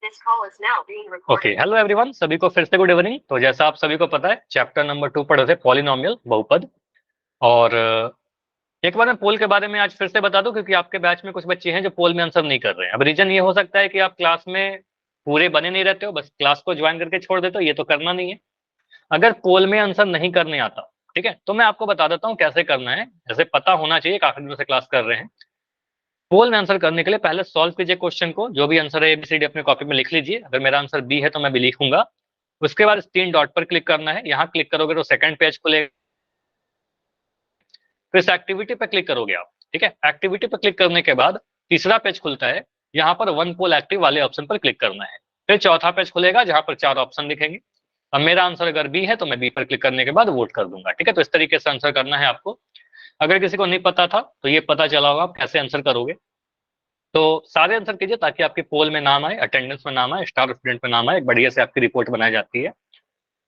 Okay, hello everyone, सभी को फिर से गुड इवनिंग। तो जैसा आप सभी को पता है, चैप्टर नंबर 2 पढ़े थे, पॉलिनोमियल, बहुपद। और एक बार मैं पोल के बारे में आज फिर से बता दूं, क्योंकि आपके बैच में कुछ बच्चे हैं जो पोल में आंसर नहीं कर रहे हैं। अब रीजन ये हो सकता है कि आप क्लास में पूरे बने नहीं रहते हो, बस क्लास को ज्वाइन करके छोड़ देते हो। ये तो करना नहीं है। अगर पोल में आंसर नहीं करने आता, ठीक है, तो मैं आपको बता देता हूँ कैसे करना है। जैसे पता होना चाहिए, काफी दिनों से क्लास कर रहे हैं। पोल में आंसर करने के लिए पहले सॉल्व कीजिए क्वेश्चन को। जो भी आंसर है एबीसीडी अपने कॉपी में लिख लीजिए। अगर मेरा आंसर बी है तो मैं भी लिखूंगा। उसके बाद इस 3 डॉट पर क्लिक करना है। यहाँ क्लिक करोगे तो सेकंड पेज खुलेगा। फिर इस एक्टिविटी पर क्लिक करोगे आप, ठीक है। एक्टिविटी पर क्लिक करने के बाद तीसरा पेज खुलता है। यहाँ पर वन पोल एक्टिव वाले ऑप्शन पर क्लिक करना है। फिर चौथा पेज खुलेगा जहां पर 4 ऑप्शन दिखेंगे। अब मेरा आंसर अगर बी है तो मैं बी पर क्लिक करने के बाद वोट कर दूंगा, ठीक है। तो इस तरीके से आंसर करना है आपको। अगर किसी को नहीं पता था तो ये पता चला होगा आप कैसे आंसर करोगे। तो सारे आंसर कीजिए ताकि आपके पोल में नाम आए, अटेंडेंस में नाम आए, स्टार स्टूडेंट में नाम आए, बढ़िया से आपकी रिपोर्ट बनाई जाती है।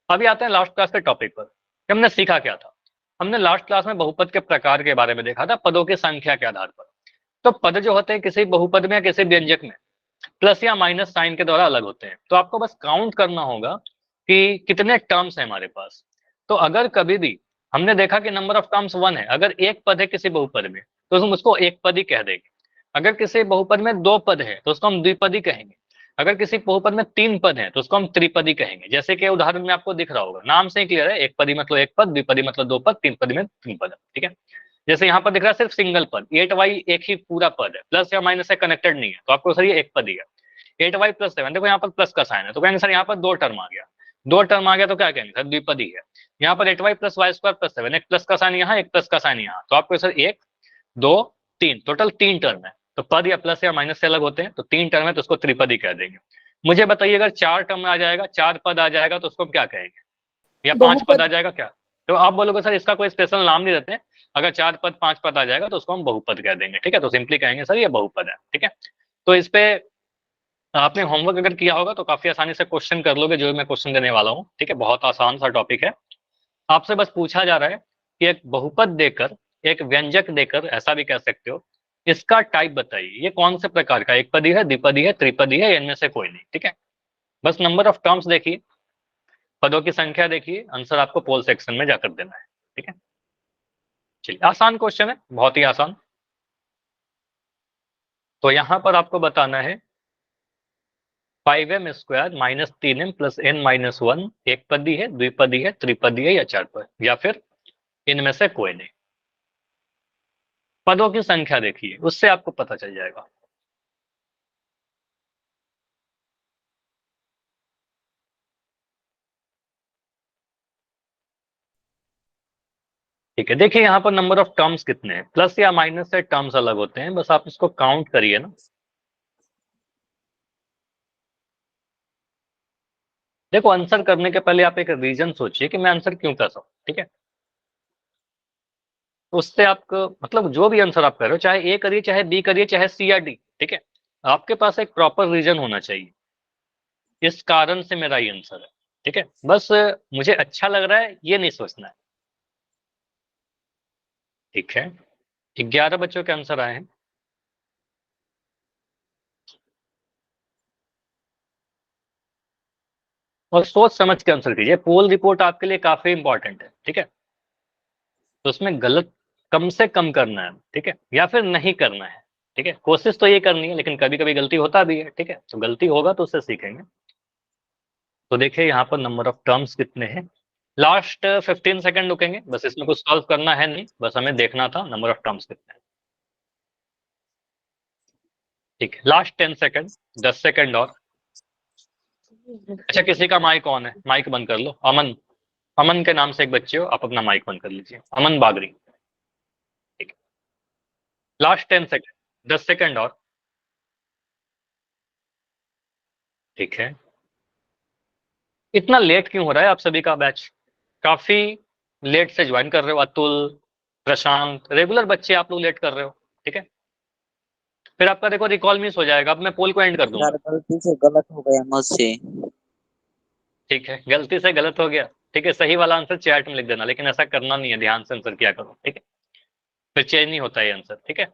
अभी आते हैं लास्ट क्लास के टॉपिक पर कि हमने सीखा क्या था। हमने लास्ट क्लास में बहुपद के प्रकार के बारे में देखा था, पदों की संख्या के आधार पर। तो पद जो होते हैं किसी बहुपद में या किसी व्यंजक में प्लस या माइनस साइन के द्वारा अलग होते हैं। तो आपको बस काउंट करना होगा कि कितने टर्म्स है हमारे पास। तो अगर कभी भी हमने देखा कि नंबर ऑफ टर्म्स 1 है, अगर एक पद है किसी बहुपद में तो हम उसको एक पद ही कह देंगे। अगर किसी बहुपद में 2 पद है तो उसको हम द्विपदी कहेंगे। अगर किसी बहुपद में 3 पद है तो उसको हम त्रिपदी कहेंगे। जैसे कि उदाहरण में आपको दिख रहा होगा, नाम से ही क्लियर है। एक पदी मतलब एक पद, द्विपदी मतलब 2 पद, तीन पदी में 3 पद, ठीक है। जैसे यहाँ पर दिख रहा है सिर्फ सिंगल पद, 8y एक ही पूरा पद है, प्लस या माइनस से कनेक्टेड नहीं है, तो आपको सर ये एक पद ही है। 8y प्लस 7, देखो यहाँ पर प्लस का साइन है तो कहेंगे सर यहाँ पर 2 टर्म आ गया। 2 टर्म आ गया तो क्या कहेंगे सर द्विपदी है। यहाँ पर 8y plus Y square plus 7, एक प्लस का साइन यहाँ, एक प्लस का साइन यहाँ, तो आपको सर 1 2 3 टोटल 3 टर्म है। तो पद या प्लस या माइनस से अलग होते हैं, तो 3 टर्म है तो उसको त्रिपदी कह देंगे। मुझे बताइए अगर 4 टर्म आ जाएगा, 4 पद आ जाएगा तो उसको क्या कहेंगे, या 5 पद बहुपद। आ जाएगा क्या। तो आप बोलोगे सर इसका कोई स्पेशल नाम नहीं देते हैं। अगर 4 पद 5 पद आ जाएगा तो उसको हम बहुपद कह देंगे, ठीक है। तो सिंपली कहेंगे सर ये बहुपद है, ठीक है। तो इस पे आपने होमवर्क अगर किया होगा तो काफी आसानी से क्वेश्चन कर लोगे, जो मैं क्वेश्चन देने वाला हूँ, ठीक है। बहुत आसान सा टॉपिक है। आपसे बस पूछा जा रहा है कि एक बहुपद देकर, एक व्यंजक देकर, ऐसा भी कह सकते हो, इसका टाइप बताइए। ये कौन से प्रकार का, एक पदी है, द्विपदी है, त्रिपदी है, या इनमें से कोई नहीं, ठीक है। बस नंबर ऑफ टर्म्स देखिए, पदों की संख्या देखिए, आंसर आपको पोल सेक्शन में जाकर देना है, ठीक है। चलिए, आसान क्वेश्चन है, बहुत ही आसान। तो यहां पर आपको बताना है 5m² minus 3m plus n-1 एक पदी है, द्विपदी है, त्रिपदी है, या चार पद, या फिर इनमें से कोई नहीं। पदों की संख्या देखिए, उससे आपको पता चल जाएगा। ठीक है, देखिए यहाँ पर नंबर ऑफ टर्म्स कितने हैं। प्लस या माइनस से टर्म्स अलग होते हैं, बस आप इसको काउंट करिए ना। देखो, आंसर करने के पहले आप एक रीजन सोचिए कि मैं आंसर क्यों कर रहा हूं, ठीक है। तो उससे आपको मतलब जो भी आंसर आप कर रहे हो, चाहे ए करिए, चाहे बी करिए, चाहे सी या डी, ठीक है, आपके पास एक प्रॉपर रीजन होना चाहिए। इस कारण से मेरा ये आंसर है, ठीक है। बस मुझे अच्छा लग रहा है ये नहीं सोचना है, ठीक है। 11 बच्चों के आंसर आए हैं। और सोच समझ के आंसर कीजिए। पोल रिपोर्ट आपके लिए काफी इंपॉर्टेंट है, ठीक है। तो उसमें गलत कम से कम करना है, ठीक है, या फिर नहीं करना है, ठीक है। कोशिश तो ये करनी है, लेकिन कभी कभी गलती होता भी है, ठीक है। तो गलती होगा तो उससे सीखेंगे। तो देखिए यहाँ पर नंबर ऑफ टर्म्स कितने हैं। लास्ट 15 सेकंड रुकेंगे, बस इसमें कुछ सॉल्व करना है नहीं, बस हमें देखना था नंबर ऑफ टर्म्स कितने हैं, ठीक है। लास्ट 10 सेकंड, 10 सेकंड और। अच्छा, किसी का माइक ऑन है, माइक बंद कर लो। अमन, अमन के नाम से एक बच्चे हो, आप अपना माइक बंद कर लीजिए, अमन बागरी, ठीक है। लास्ट 10 सेकंड, 10 सेकंड और, ठीक है। इतना लेट क्यों हो रहा है आप सभी का बैच, काफी लेट से ज्वाइन कर रहे हो। अतुल, प्रशांत, रेगुलर बच्चे आप लोग लेट कर रहे हो, ठीक है। फिर आपका देखो रिकॉल मिस हो जाएगा। अब मैं पोल को एंड कर दूंगा, यार गलती से गलत हो गया मुझसे। ठीक है। गलती से गलत हो गया, ठीक है। सही वाला आंसर चैट में लिख देना, लेकिन ऐसा करना नहीं है, ध्यान से आंसर किया करो, ठीक है। फिर चेंज नहीं होता है आंसर, ठीक है।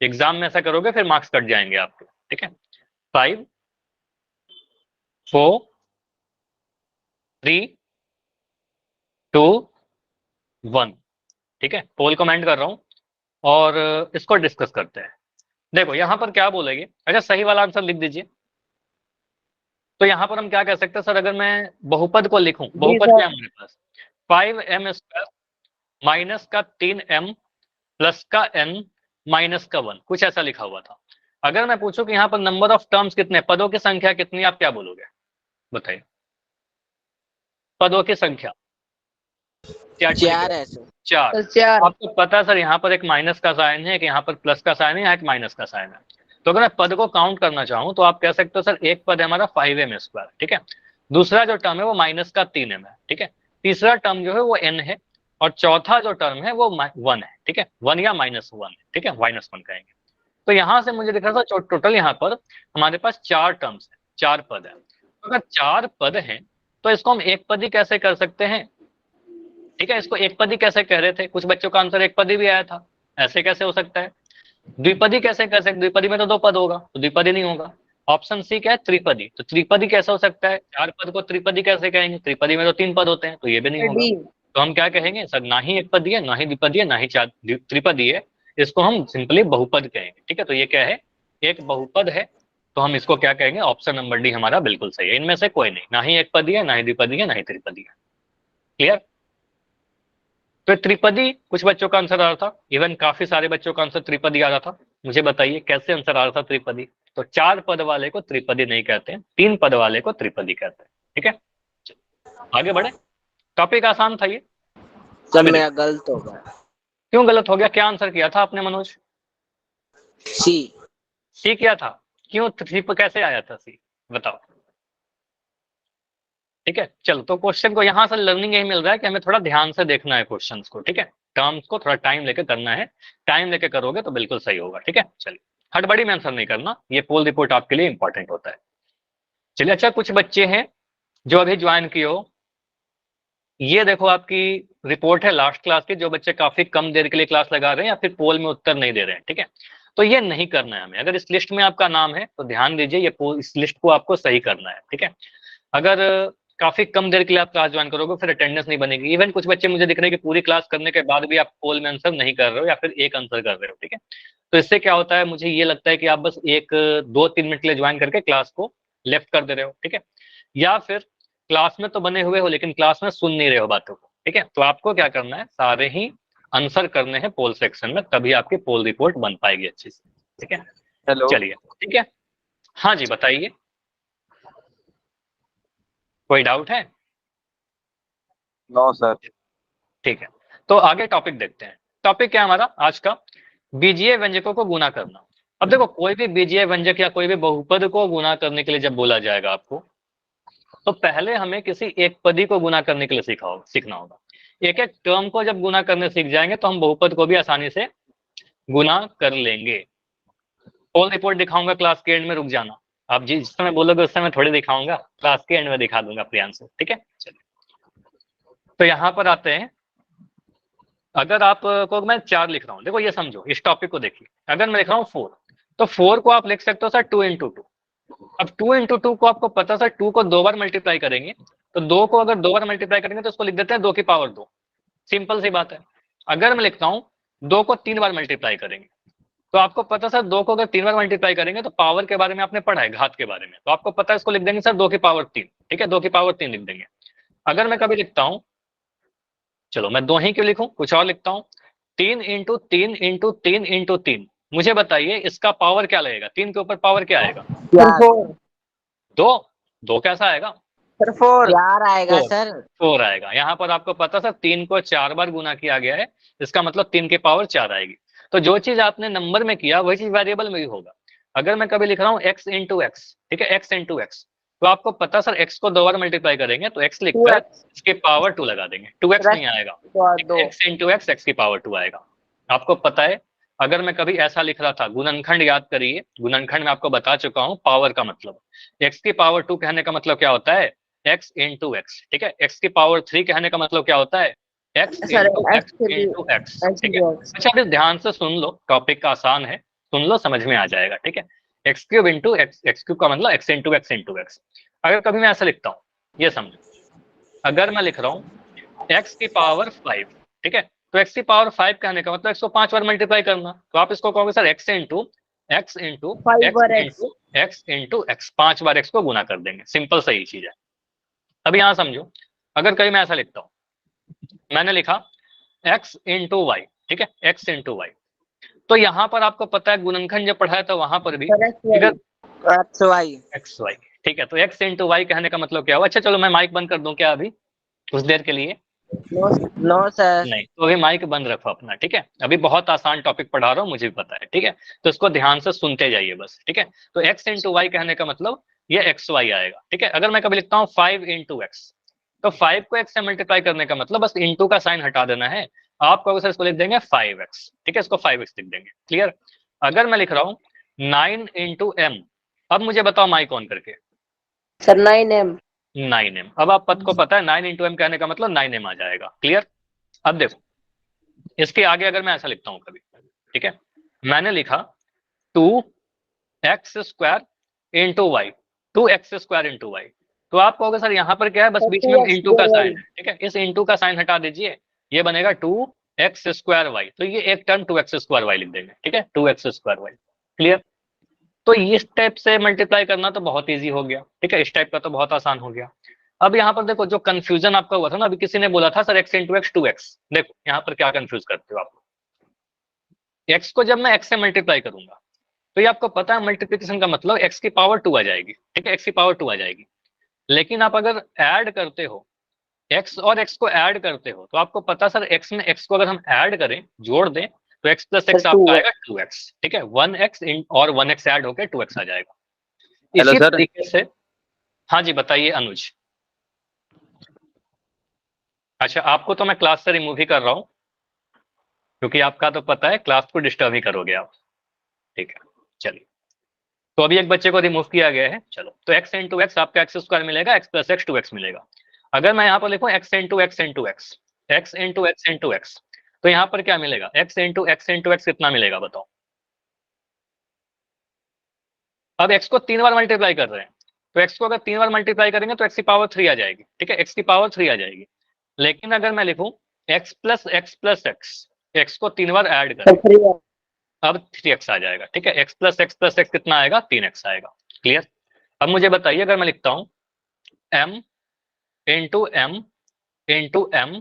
एग्जाम में ऐसा करोगे फिर मार्क्स कट जाएंगे आपके, ठीक है। 5 4 3 2 1। ठीक है, पोल कमेंट कर रहा हूं और इसको डिस्कस करते हैं। देखो यहाँ पर क्या बोलेगी, अच्छा सही वाला आंसर लिख दीजिए। तो यहाँ पर हम क्या कह सकते हैं सर, अगर मैं बहुपद को लिखूं, बहुपद क्या है हमारे पास 5m² माइनस का 3m प्लस का n माइनस का 1, कुछ ऐसा लिखा हुआ था। अगर मैं पूछूं कि यहाँ पर नंबर ऑफ टर्म्स कितने, पदों की संख्या कितनी, आप क्या बोलोगे बताइए। पदों की संख्या क्या 4 है सर। 4। 4। आपको पता है सर यहाँ पर एक माइनस का साइन है, कि यहाँ पर प्लस का साइन है, यहाँ एक माइनस का साइन है। तो अगर मैं पद को काउंट करना चाहूँ तो आप कह सकते हो सर एक पद है हमारा 5m², ठीक है। दूसरा जो टर्म है वो माइनस का 3m है, ठीक है। तीसरा टर्म जो है वो n है, और चौथा जो टर्म है वो 1 है, ठीक है। 1 या -1 है, ठीक है, -1 कहेंगे। तो यहाँ से मुझे दिख रहा था टोटल यहाँ पर हमारे पास 4 टर्म्स है, 4 पद है। तो अगर 4 पद हैं तो इसको हम एक पदी कैसे कर सकते हैं, ठीक है। इसको एक पदी कैसे कह रहे थे, कुछ बच्चों का आंसर एक पदी भी आया था, ऐसे कैसे हो सकता है। द्विपदी कैसे कर सकते, द्विपदी में तो 2 पद होगा, तो द्विपदी नहीं होगा। ऑप्शन सी क्या है, त्रिपदी। तो त्रिपदी कैसे हो सकता है, 4 पद को त्रिपदी कैसे कहेंगे, त्रिपदी में तो 3 पद होते हैं, तो ये भी नहीं होगा। तो हम क्या कहेंगे सर, ना ही एक पदी है, ना ही द्विपदी है, ना ही त्रिपदी है, इसको हम सिंपली बहुपद कहेंगे, ठीक है। तो ये क्या है, एक बहुपद है। तो हम इसको क्या कहेंगे, ऑप्शन नंबर डी हमारा बिल्कुल सही है। इनमें से कोई नहीं, ना ही एक पदी है, ना ही द्विपदी है, ना ही त्रिपदी है। क्लियर। तो त्रिपदी कुछ बच्चों का आंसर आ रहा था, इवन काफी सारे बच्चों का आंसर त्रिपदी आ रहा था। मुझे बताइए कैसे आंसर आ रहा था त्रिपदी। तो 4 पद वाले को त्रिपदी नहीं कहते हैं, 3 पद वाले को त्रिपदी कहते हैं, ठीक है। आगे बढ़े, टॉपिक आसान था ये। सर मेरा गलत हो गया। क्यों गलत हो गया, क्या आंसर किया था आपने मनोज। सी। सी किया था, क्यों, सी पर कैसे आया था सी, बताओ। ठीक है, चलो तो क्वेश्चन को यहाँ से लर्निंग यही मिल रहा है कि हमें थोड़ा ध्यान से देखना है क्वेश्चंस को, ठीक है। टर्म्स को थोड़ा टाइम लेके करना है, टाइम लेके करोगे तो बिल्कुल सही होगा, ठीक है। चलिए, हड़बड़ी में आंसर नहीं करना, ये पोल रिपोर्ट आपके लिए इंपॉर्टेंट होता है। चलिए, अच्छा कुछ बच्चे हैं जो अभी ज्वाइन किए हो, ये देखो आपकी रिपोर्ट है लास्ट क्लास की, जो बच्चे काफी कम देर के लिए क्लास लगा रहे हैं या फिर पोल में उत्तर नहीं दे रहे हैं, ठीक है। तो ये नहीं करना है हमें। अगर इस लिस्ट में आपका नाम है तो ध्यान दीजिए, ये इस लिस्ट को आपको सही करना है, ठीक है। अगर काफी कम देर के लिए आप क्लास ज्वाइन करोगे फिर अटेंडेंस नहीं बनेगी। इवन कुछ बच्चे मुझे दिख रहे हैं कि पूरी क्लास करने के बाद भी आप पोल में आंसर नहीं कर रहे हो, या फिर एक आंसर कर रहे हो, ठीक है। तो इससे क्या होता है, मुझे ये लगता है कि आप बस 1-2-3 मिनट के लिए ज्वाइन करके क्लास को लेफ्ट कर दे रहे हो, ठीक है। या फिर क्लास में तो बने हुए हो लेकिन क्लास में सुन नहीं रहे हो बातों को, ठीक है। तो आपको क्या करना है, सारे ही आंसर करने हैं पोल सेक्शन में, तभी आपकी पोल रिपोर्ट बन पाएगी अच्छी से, ठीक है। हेलो। चलिए, ठीक है, हाँ जी बताइए, कोई डाउट है। No sir. ठीक है, तो आगे टॉपिक देखते हैं। टॉपिक क्या है हमारा आज का, बीजीय व्यंजकों को गुना करना। अब देखो, कोई भी बीजीय व्यंजक या कोई भी बहुपद को गुना करने के लिए जब बोला जाएगा आपको, तो पहले हमें किसी एक पदी को गुना करने के लिए सीखना होगा। एक एक टर्म को जब गुना करने सीख जाएंगे तो हम बहुपद को भी आसानी से गुना कर लेंगे। पोल रिपोर्ट दिखाऊंगा क्लास के एंड में, रुक जाना। आप जिस समय बोलोगे उस समय थोड़ी दिखाऊंगा, क्लास के एंड में दिखा दूंगा प्रियांशु, ठीक है। चलिए, तो यहाँ पर आते हैं। अगर आप को मैं 4 लिख रहा हूँ, देखो ये समझो, इस टॉपिक को देखिए। अगर मैं लिख रहा हूँ 4, तो 4 को आप लिख सकते हो सर 2 × 2। अब 2 × 2 को आपको पता सर 2 को 2 बार मल्टीप्लाई करेंगे, तो 2 को अगर 2 बार मल्टीप्लाई करेंगे तो उसको लिख देते हैं 2 की पावर 2। सिंपल सी बात है। अगर मैं लिखता हूँ 2 को 3 बार मल्टीप्लाई करेंगे, तो आपको पता सर 2 को अगर 3 बार मल्टीप्लाई करेंगे तो पावर के बारे में आपने पढ़ा है, घात के बारे में, तो आपको पता है इसको लिख देंगे सर 2 की पावर 3, ठीक है, 2 की पावर 3 लिख देंगे। अगर मैं कभी लिखता हूँ, चलो मैं 2 ही क्यों लिखूं, कुछ और लिखता हूँ, 3 × 3 × 3 × 3। मुझे बताइए इसका पावर क्या लगेगा, 3 के ऊपर पावर क्या आएगा, 2 कैसा आएगा, 4 आएगा सर। 4 आएगा। यहाँ पर आपको पता सर 3 को 4 बार गुना किया गया है, इसका मतलब 3 की पावर 4 आएगी। तो जो चीज आपने नंबर में किया वही चीज वेरिएबल में भी होगा। अगर मैं कभी लिख रहा हूँ x × x, ठीक है, x × x, तो आपको पता सर x को 2 बार मल्टीप्लाई करेंगे तो x लिखकर इसके पावर 2 लगा देंगे, 2x नहीं आएगा, x × x, x की पावर 2 आएगा। आपको पता है, अगर मैं कभी ऐसा लिख रहा था, गुणनखंड याद करिए, गुणनखंड में आपको बता चुका हूँ पावर का मतलब, x की पावर 2 कहने का मतलब क्या होता है, x × x, ठीक है। x की पावर 3 कहने का मतलब क्या होता है, x × x × x, ठीक है। अच्छा फिर ध्यान से सुन लो, टॉपिक आसान है, सुन लो समझ में आ जाएगा, ठीक है। X cube into x, x cube का मतलब x into x into x. अगर कभी मैं ऐसा लिखता हूँ, ये समझो, अगर मैं लिख रहा हूँ एक्स की पावर 5, ठीक है, तो एक्स की पावर 5 कहने का मतलब 105 बार मल्टीप्लाई करना, तो आप इसको कहोगे sir x into x into x 5 x. Into x into x, 5 बार एक्स को गुना कर देंगे, सिंपल सही चीज है। अब यहाँ समझो, अगर कभी मैं ऐसा लिखता हूँ, मैंने लिखा एक्स इंटू वाई, ठीक है, एक्स इंटू वाई, तो यहाँ पर आपको पता है गुणनखंड जब पढ़ा है तो वहां पर भी अगर एक्स वाई। एक्स वाई, ठीक है, तो एक्स इंटू वाई कहने का मतलब क्या हुआ? अच्छा चलो मैं माइक बंद कर दूं क्या अभी कुछ देर के लिए? No no sir. नहीं, तो अभी माइक बंद रखो अपना, ठीक है, अभी बहुत आसान टॉपिक पढ़ा रहा हूँ, मुझे भी पता है, ठीक है, तो इसको ध्यान से सुनते जाइए बस, ठीक है। तो एक्स इंटू वाई कहने का मतलब ये एक्स वाई आएगा, ठीक है। अगर मैं कभी लिखता हूँ 5 इंटू एक्स, तो 5 को एक्स से मल्टीप्लाई करने का मतलब बस इंटू का साइन हटा देना है, आप कहोगे सर इसको लिख देंगे 5x, ठीक है, इसको 5x लिख देंगे, क्लियर। अगर मैं लिख रहा हूँ 9 इंटू एम, अब मुझे बताओ माइक ऑन करके, सर 9m। 9m, अब आप पद को पता है 9 इंटू एम कहने का मतलब 9m आ जाएगा, क्लियर। अब देखो इसके आगे अगर मैं ऐसा लिखता हूँ कभी, ठीक है, मैंने लिखा 2x² into Y, 2x² into Y, तो आप कहोगे सर यहाँ पर क्या है, बस बीच में इंटू का साइन है, ठीक है, इस इंटू का साइन हटा दीजिए, ये बनेगा 2x² वाई, तो ये एक टर्म 2x² वाई लिख देंगे, ठीक है, 2x² वाई, क्लियर। तो इस टाइप से मल्टीप्लाई करना तो बहुत इजी हो गया, ठीक है, इस टाइप का तो बहुत आसान हो गया। अब यहाँ पर देखो जो कंफ्यूजन आपका हुआ था ना, अभी किसी ने बोला था sir x into x 2x, देखो यहाँ पर क्या कंफ्यूज करते हो आप, एक्स को जब मैं एक्स से मल्टीप्लाई करूंगा तो ये आपको पता है मल्टीप्लीकेशन का मतलब एक्स की पावर 2 आ जाएगी, ठीक है, एक्स की पावर 2 आ जाएगी। लेकिन आप अगर ऐड करते हो, एक्स और एक्स को ऐड करते हो, तो आपको पता सर एक्स में एक्स को अगर हम ऐड करें, जोड़ दें, तो एक्स प्लस एक्स आपका आएगा 2x, ठीक है, 1x और 1x ऐड होकर 2x आ जाएगा। हेलो इसी सर। तरीके से, हाँ जी बताइए अनुज। अच्छा आपको तो मैं क्लास से रिमूव ही कर रहा हूँ, क्योंकि आपका तो पता है क्लास को डिस्टर्ब ही करोगे आप, ठीक है, चलिए। तो अभी एक बच्चे को रिमूव किया गया है, चलो, तो एक्स इंटू एक्स आपका एक्स स्क्वायर मिलेगा, एक्स प्लस एक्स 2x मिलेगा। अगर मैं यहाँ पर लिखूं x into x into x, x into x into x, तो यहाँ पर क्या मिलेगा, x into x into x कितना मिलेगा बताओ। अब एक्स को 3 बार मल्टीप्लाई कर रहे हैं, तो एक्स को अगर 3 बार मल्टीप्लाई करेंगे तो एक्स की पावर 3 आ जाएगी, ठीक है, एक्स की पावर 3 आ जाएगी। लेकिन अगर मैं लिखूं x plus x plus x, x को 3 बार ऐड करें, अब 3x आ जाएगा, ठीक है, एक्स प्लस एक्स कितना आएगा, 3x आएगा, क्लियर। अब मुझे बताइए अगर मैं लिखता हूँ m into m into m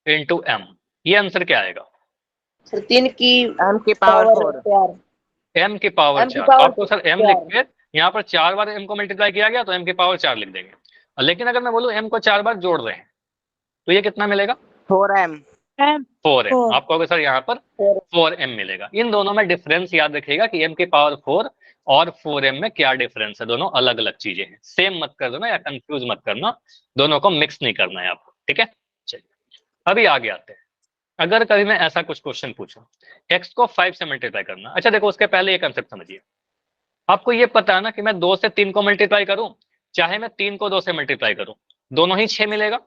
into m, ये आंसर क्या आएगा? सर 3 की m की पावर 4। m की पावर m की 4, तो पावर आपको सर m लिख के यहाँ पर 4 बार m को मल्टीप्लाई किया गया तो m की पावर 4 लिख देंगे। लेकिन अगर मैं बोलूँ m को 4 बार जोड़ रहे हैं तो ये कितना मिलेगा? 4m। 4m, आप कहोगे सर यहाँ पर 4m मिलेगा। इन दोनों में डिफरेंस याद रखिएगा कि m की पावर 4 और 4m में क्या डिफरेंस है, दोनों अलग अलग चीजें हैं, सेम मत कर देना या कंफ्यूज मत करना, दोनों को मिक्स नहीं करना है आपको, ठीक है। चलिए अभी आगे आते हैं, अगर कभी मैं ऐसा कुछ क्वेश्चन पूछूं x को 5 से मल्टीप्लाई करना, अच्छा देखो उसके पहले ये कंसेप्ट समझिए, आपको ये पता है ना कि मैं 2 से 3 को मल्टीप्लाई करूं, चाहे मैं 3 को 2 से मल्टीप्लाई करूं, दोनों ही 6 मिलेगा,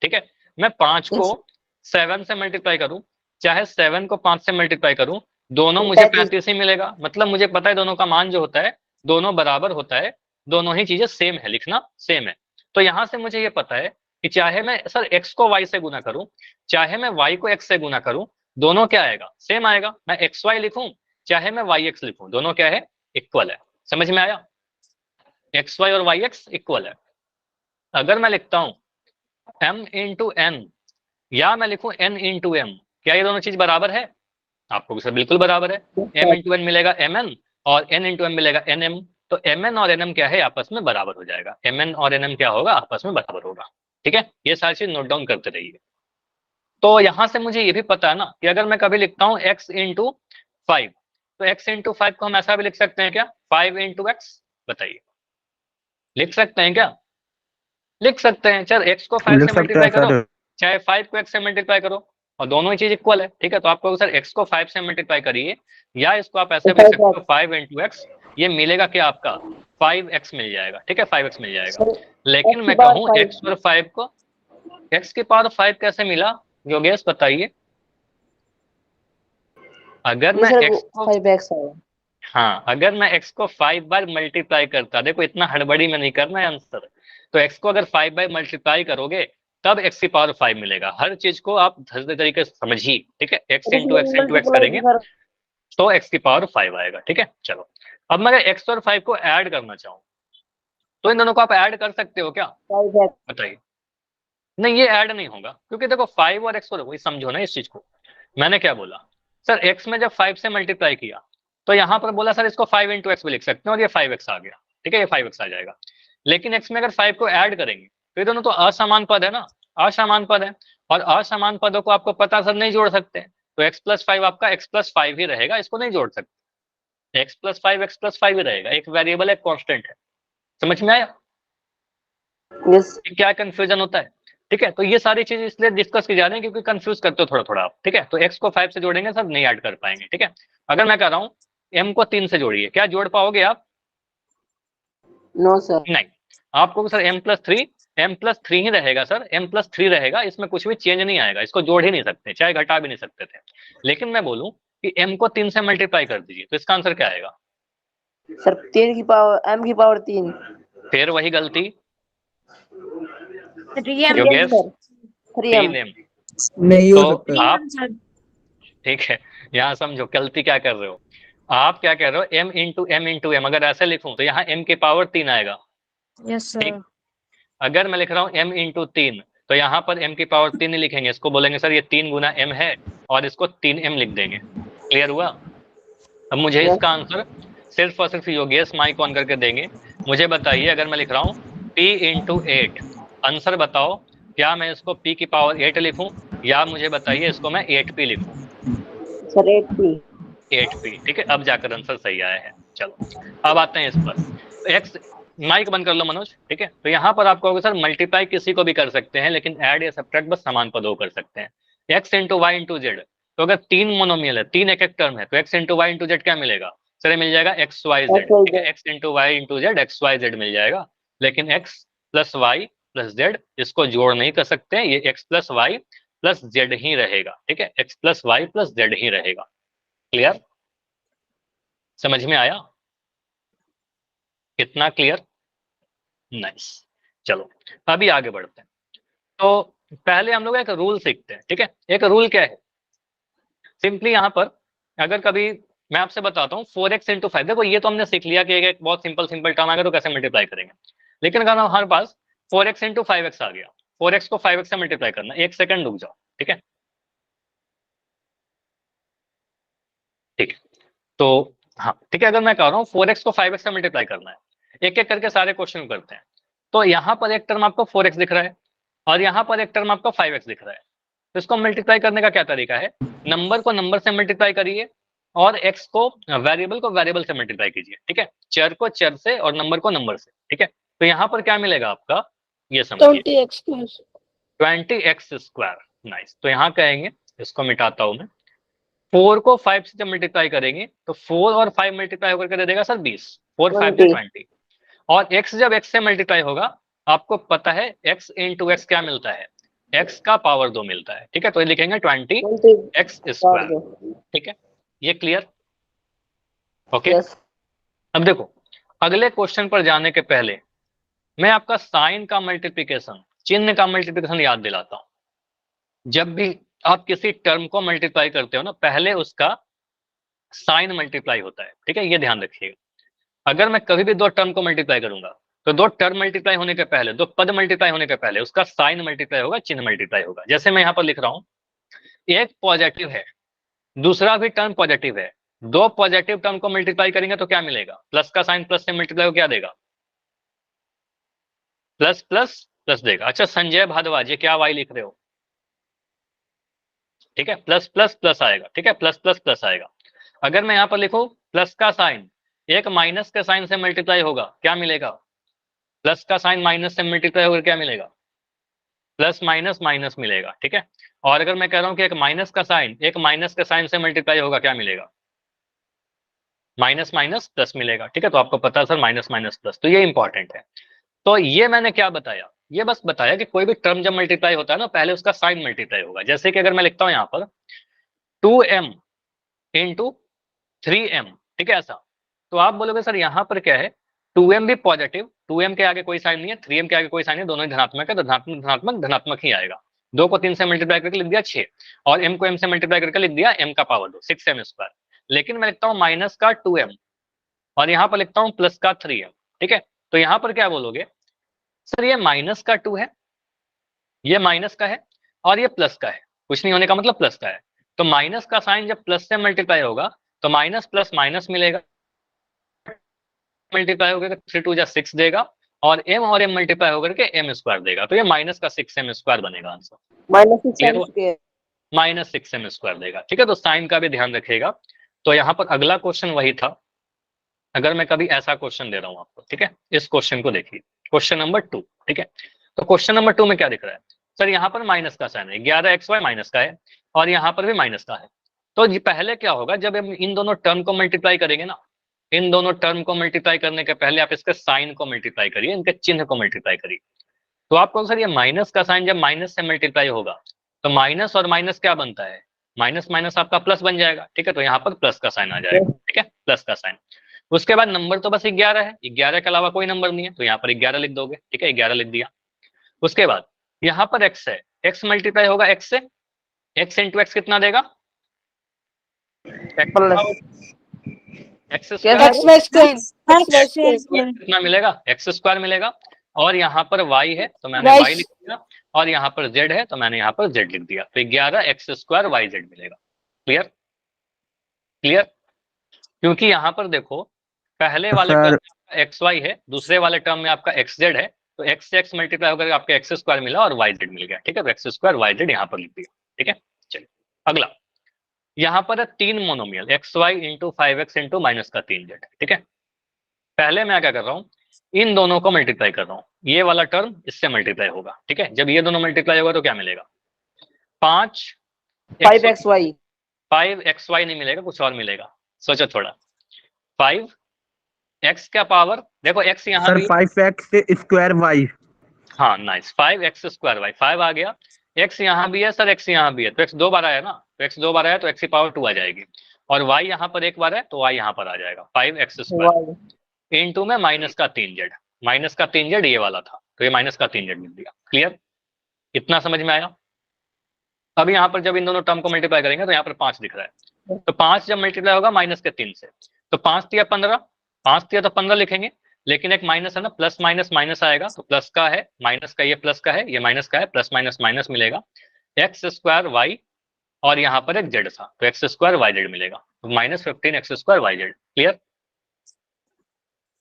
ठीक है। मैं 5 को 7 से मल्टीप्लाई करूं, चाहे 7 को 5 से मल्टीप्लाई करूं, दोनों मुझे 35 ही मिलेगा, मतलब मुझे पता है दोनों का मान जो होता है दोनों बराबर होता है, दोनों ही चीजें सेम है, लिखना सेम है। तो यहां से मुझे ये पता है कि चाहे मैं सर x को y से गुना करूं, चाहे मैं y को x से गुना करूं, दोनों क्या आएगा, सेम आएगा। मैं एक्स वाई लिखूं चाहे मैं वाई एक्स लिखूं, दोनों क्या है, इक्वल है। समझ में आया? एक्स वाई और वाई एक्स इक्वल है। अगर मैं लिखता हूं m इंटू एन, या मैं लिखूं n इंटू एम, क्या ये दोनों चीज बराबर है? आपको भी सर बिल्कुल बराबर है, m इंटू एन मिलेगा mn और n इंटू एम मिलेगा nm, तो mn और nm क्या है, आपस में बराबर हो जाएगा, mn और nm क्या होगा, आपस में बराबर होगा, ठीक है। ये सारी चीज नोट डाउन करते रहिए। तो यहां से मुझे ये भी पता है ना कि अगर मैं कभी लिखता हूँ x इंटू 5, तो x इंटू 5 को हम ऐसा भी लिख सकते हैं क्या, 5 इंटू एक्स, बताइए लिख सकते हैं क्या? लिख सकते हैं, चल x को 5 लिख से सकते हैं मल्टीप्लाई करो, सर। चाहे 5 को x से मल्टीप्लाई करो, और दोनों ही चीज इक्वल है, ठीक है। तो आपको सर x को 5 से मल्टीप्लाई करिए, या इसको आप ऐसे भी लिख सकते हो 5 इंटू एक्स, ये मिलेगा क्या आपका, 5x मिल जाएगा, ठीक है, 5x मिल जाएगा। लेकिन मैं कहूँ x और 5 को, x की पावर 5 कैसे मिला, योगेश बताइए। अगर मैं x को, 5x है। हाँ, अगर मैं x को 5 बार मल्टीप्लाई करता, देखो इतना हड़बड़ी में नहीं करना है आंसर, तो x को अगर 5 बार मल्टीप्लाई करोगे तब x की पावर 5 मिलेगा। हर चीज को आप धीरे तरीके से समझिए, ठीक है। x इंटू एक्स करेंगे सर तो x की पावर 5 आएगा, ठीक है। चलो, अब मैं अगर x और 5 को ऐड करना चाहूँ तो इन दोनों को आप ऐड कर सकते हो क्या, 5x बताइए। नहीं, ये ऐड नहीं होगा, क्योंकि देखो 5 और x को, वही समझो ना इस चीज को। मैंने क्या बोला सर, x में जब 5 से मल्टीप्लाई किया तो यहाँ पर बोला सर इसको 5 इंटू एक्स भी लिख सकते हैं, और ये 5x आ गया, ठीक है, ये 5x आ जाएगा। लेकिन x में अगर 5 को ऐड करेंगे तो ये दोनों तो असमान पद है ना, असमान पद है, और असमान पदों को आपको पता सर नहीं जोड़ सकते, तो x+5 आपका x+5 ही रहेगा, इसको नहीं जोड़ सकते। x+5 ही रहेगा, एक वेरिएबल एक कांस्टेंट है। समझ में आया यस कि क्या कंफ्यूजन होता है, ठीक है। तो ये सारी चीज इसलिए डिस्कस की जा रही है क्योंकि कंफ्यूज करते हो थोड़ा थोड़ा आप, ठीक है। तो x को 5 से जोड़ेंगे सर, नहीं ऐड कर पाएंगे, ठीक है। अगर मैं कह रहा हूँ m को 3 से जोड़िए, क्या जोड़ पाओगे आप? नो सर नहीं, आपको सर m+3 ही रहेगा सर, m+3 रहेगा, इसमें कुछ भी चेंज नहीं आएगा, इसको जोड़ ही नहीं सकते, चाहे घटा भी नहीं सकते थे। लेकिन मैं बोलूं कि m को 3 से मल्टीप्लाई कर दीजिए, तो इसका आंसर क्या आएगा? सर 3 की पावर m की पावर 3 फिर वही गलती, 3m Yogesh, sir 3m 3m। नहीं हो तो सकता। आप, 3m सर। ठीक है, यहाँ समझो गलती क्या कर रहे हो आप, क्या कह रहे हो m इंटू m, अगर ऐसे लिखूं तो यहाँ m की पावर 3 आएगा, यस ठीक। सर। अगर मैं लिख रहा हूँ m इंटू 3 तो यहाँ पर m की पावर 3 ही लिखेंगे, इसको बोलेंगे सर ये 3 गुना m है, और इसको 3m लिख देंगे। क्लियर हुआ? अब मुझे इसका आंसर सिर्फ और सिर्फ योगेश माइक ऑन करके देंगे। मुझे बताइए, अगर मैं लिख रहा हूँ p/8, आंसर बताओ, क्या मैं इसको p की पावर 8 लिखूं, या मुझे बताइए इसको मैं 8p लिखूं? सर 8p 8p, ठीक है, अब जाकर आंसर सही आया है। चलो, अब आते हैं इस पर। एक्स, माइक बंद कर लो मनोज, ठीक है। तो यहाँ पर आप कहोगे सर मल्टीप्लाई किसी को भी कर सकते हैं, लेकिन ऐड या सब्ट्रैक्ट बस समान पदों कर सकते हैं। X into Y into z, तो अगर 3 मोनोमियल है, 3 एक एक टर्म है, तो x into Y into z क्या मिलेगा सर? ये मिल जाएगा एक्स वाई जेड, ठीक है। X into Y into Z X Y Z मिल जाएगा, लेकिन X plus Y plus Z इसको जोड़ नहीं कर सकते, ये X plus Y plus Z ही रहेगा, ठीक है, X plus Y plus Z ही रहेगा। क्लियर? समझ में आया? कितना क्लियर? नाइस। चलो, अभी आगे बढ़ते हैं। तो पहले हम लोग एक रूल सीखते हैं, ठीक है। एक रूल क्या है, सिंपली यहाँ पर अगर कभी मैं आपसे बताता हूँ 4x इंटू 5, देखो ये तो हमने सीख लिया कि एक बहुत सिंपल सिंपल टर्म आएगा तो कैसे मल्टीप्लाई करेंगे। लेकिन अगर हमारे पास 4x इंटू 5x आ गया, 4x को 5x से मल्टीप्लाई करना, एक सेकंड रुक जाओ, ठीक है, ठीक है। तो हाँ, ठीक है, अगर मैं कह रहा हूँ 4x को 5x से मल्टीप्लाई करना है, एक एक करके सारे क्वेश्चन करते हैं। तो यहाँ पर एक टर्म आपको 4x दिख रहा है, और यहाँ पर एक टर्म आपको 5x दिख रहा है। तो इसको मल्टीप्लाई करने का क्या तरीका है, नंबर को नंबर से मल्टीप्लाई करिए, और x को वेरिएबल को वेरिएबल से मल्टीप्लाई कीजिए, ठीक है, चर को चर से और नंबर को नंबर से, ठीक है। तो यहाँ पर क्या मिलेगा आपका, ये समझिए, 20x²। नाइस। तो यहाँ कहेंगे, इसको मिटाता हूं मैं, 4 को 5 से जब मल्टीप्लाई करेंगे तो 4 और 5 मल्टीप्लाई होकर के दे देगा सर 20, 4 5 से 20, और x जब x से मल्टीप्लाई होगा, आपको पता है x इंटू एक्स क्या मिलता है, x का पावर 2 मिलता है, ठीक है। तो ये लिखेंगे 20x², ठीक है, ये क्लियर? ओके। अब देखो, अगले क्वेश्चन पर जाने के पहले मैं आपका साइन का मल्टीप्लिकेशन, चिन्ह का मल्टीप्लिकेशन याद दिलाता हूं। जब भी आप किसी टर्म को मल्टीप्लाई करते हो ना, पहले उसका साइन मल्टीप्लाई होता है, ठीक है, ये ध्यान रखिएगा। अगर मैं कभी भी दो टर्म को मल्टीप्लाई करूंगा तो दो टर्म मल्टीप्लाई होने के पहले, दो पद मल्टीप्लाई होने के पहले उसका साइन मल्टीप्लाई होगा, चिन्ह मल्टीप्लाई होगा। जैसे मैं यहाँ पर लिख रहा हूँ, एक पॉजिटिव है, दूसरा भी टर्म पॉजिटिव है, दो पॉजिटिव टर्म को मल्टीप्लाई करेंगे तो क्या मिलेगा, प्लस का साइन प्लस से मल्टीप्लाई हो क्या देगा, प्लस प्लस प्लस देगा। अच्छा संजय भारद्वाज, ये क्या वाई लिख रहे हो, ठीक है, प्लस प्लस प्लस आएगा, ठीक है, प्लस प्लस प्लस आएगा। अगर मैं यहाँ पर लिखूं प्लस का साइन एक माइनस के साइन से मल्टीप्लाई होगा, क्या मिलेगा, प्लस का साइन माइनस से मल्टीप्लाई होकर क्या मिलेगा, प्लस माइनस माइनस मिलेगा, ठीक है। और अगर मैं कह रहा हूं कि एक माइनस का साइन एक माइनस के साइन से मल्टीप्लाई होगा, क्या मिलेगा, माइनस माइनस प्लस मिलेगा, ठीक है। तो आपको पता है सर माइनस माइनस प्लस, तो ये इंपॉर्टेंट है। तो ये मैंने क्या बताया, ये बस बताया कि कोई भी टर्म जब मल्टीप्लाई होता है ना, पहले उसका साइन मल्टीप्लाई होगा। जैसे कि अगर मैं लिखता हूं यहाँ पर 2m इंटू 3m, ठीक है, ऐसा तो आप बोलोगे सर यहाँ पर क्या है, 2m भी पॉजिटिव, 2m के आगे कोई साइन नहीं है, 3m के आगे कोई साइन नहीं है, दोनों ही धनात्मक है, तो धनात्मक धनात्मक धनात्मक ही आएगा। 2 को 3 से मल्टीप्लाई करके लिख दिया 6, और m को m से मल्टीप्लाई करके लिख दिया m का पावर 2, 6m स्क्वायर। लेकिन मैं लिखता हूँ माइनस का 2m, और यहाँ पर लिखता हूँ प्लस का 3m। ठीक है, तो यहाँ पर क्या बोलोगे, सर ये माइनस का 2 है, ये माइनस का है, और ये प्लस का है, कुछ नहीं होने का मतलब प्लस का है। तो माइनस का साइन जब प्लस से मल्टीप्लाई होगा तो माइनस प्लस माइनस मिलेगा, मल्टीप्लाई होकर 3 2 6 देगा, और m और m मल्टीप्लाई होकर के m स्क्वायर देगा, तो ये माइनस का 6m स्क्वायर बनेगा answer. -6m²। Minus 6m square देगा। ठीक है, तो साइन का भी ध्यान रखिएगा। तो यहाँ पर अगला क्वेश्चन वही था, अगर मैं कभी ऐसा क्वेश्चन दे रहा हूँ आपको, ठीक है, इस क्वेश्चन को देखिए, क्वेश्चन नंबर 2। ठीक है, तो क्वेश्चन नंबर 2 में क्या दिख रहा है, सर यहाँ पर माइनस का साइन है, 11xy माइनस का है, और यहाँ पर भी माइनस का है। तो जी पहले क्या होगा, जब हम इन दोनों टर्म को मल्टीप्लाई करेंगे ना, इन दोनों टर्म को मल्टीप्लाई करने के पहले आप इसके साइन को मल्टीप्लाई करिए, इनके चिन्ह को मल्टीप्लाई करिए। तो आपको सर ये माइनस का साइन जब माइनस से मल्टीप्लाई होगा तो माइनस और माइनस क्या बनता है, माइनस माइनस आपका प्लस बन जाएगा। ठीक है, तो यहाँ पर प्लस का साइन आ जाएगा। ठीक है, प्लस का साइन। उसके बाद नंबर तो बस 11 है, 11 के अलावा कोई नंबर नहीं है, तो यहाँ पर 11 लिख दोगे। ठीक है, 11 लिख दिया। उसके बाद यहाँ पर x है, x मल्टीप्लाई होगा x से, x इंटू एक्स कितना देगा, एक्स कितना मिलेगा, एक्स स्क्वायर मिलेगा। और यहाँ पर y है तो मैंने y लिख दिया, और यहाँ पर z है तो मैंने यहाँ पर z लिख दिया, तो 11x² yz मिलेगा। Clear, clear. क्योंकि यहाँ पर देखो पहले वाले टर्म में एक्स वाई है, दूसरे वाले टर्म में आपका एक्स जेड है, तो एक्स से एक्स मल्टीप्लाई होकर आपका एक्स स्क्वायर मिला और वाई जेड मिल गया। ठीक है, तो एक्स स्क्वायर वाई जेड यहाँ पर लिख दिया। ठीक है, चलिए अगला, यहाँ पर है 3 monomial x y into 5x into minus का 3z। ठीक है, पहले मैं क्या कर रहा हूँ, इन दोनों को मल्टीप्लाई कर रहा हूँ, ये वाला टर्म इससे मल्टीप्लाई होगा। ठीक है, जब ये दोनों मल्टीप्लाई होगा तो क्या मिलेगा, 5xy 5xy नहीं मिलेगा, कुछ और मिलेगा, सोचो थोड़ा। 5x का पावर देखो, x यहाँ भी 5x² y। हाँ नाइस, 5x² y, 5 आ गया। x यहाँ भी है सर, x यहाँ भी है, तो x 2 बार आया ना, तो x 2 बार आया तो x की पावर 2 आ जाएगी, और y यहाँ पर 1 बार है तो y यहाँ पर आ जाएगा 5x² इंटू में माइनस का 3z, माइनस का 3z ये वाला था, तो ये माइनस का 3z मिल दिया। क्लियर, इतना समझ में आया। अब यहाँ पर जब इन दोनों टर्म को मल्टीप्लाई करेंगे तो यहाँ पर 5 दिख रहा है, तो 5 जब मल्टीप्लाई होगा माइनस के 3 से, तो 5 तिया 15, 5 तिया तो 15 लिखेंगे, लेकिन एक माइनस है ना, प्लस माइनस माइनस आएगा, तो प्लस का है, माइनस का, ये प्लस का है, ये माइनस का है, प्लस माइनस माइनस मिलेगा, x² y, और यहाँ पर एक z था, तो x² yz मिलेगा, तो -15x² yz। क्लियर,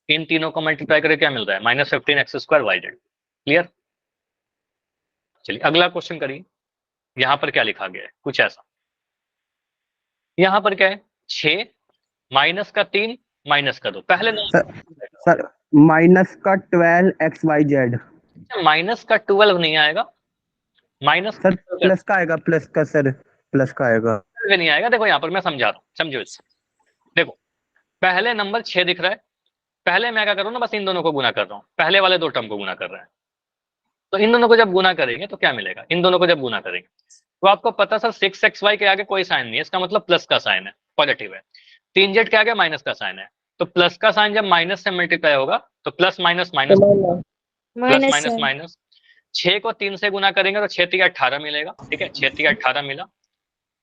इन तीनों को मल्टीप्लाई करके क्या मिल रहा है, -15x² yz। क्लियर, चलिए अगला क्वेश्चन करिए। यहाँ पर क्या लिखा गया है, कुछ ऐसा, यहाँ पर क्या है, 6 माइनस का 3 माइनस का 2, पहले सर माइनस का 12xyz। माइनस का 12 नहीं आएगा, माइनस सर प्लस का आएगा, प्लस का सर, प्लस का आएगा, नहीं आएगा। देखो यहाँ पर मैं समझा रहा हूँ, समझो इससे। देखो पहले नंबर 6 दिख रहा है, पहले मैं क्या कर रहा हूँ ना, बस इन दोनों को गुना कर रहा हूँ, पहले वाले दो टर्म को गुना कर रहे हैं, तो इन दोनों को जब गुना करेंगे तो क्या मिलेगा, इन दोनों को जब गुना करेंगे तो आपको पता सर 6xy के आगे कोई साइन नहीं है, इसका मतलब प्लस का साइन है, पॉजिटिव है। 3z के आगे माइनस का साइन है, तो प्लस का साइन जब माइनस से मल्टीप्लाई होगा तो plus minus minus, plus minus minus, 6 को 3 से गुना करेंगे तो 6 3 18 मिलेगा। ठीक है, 6 3 18 मिला।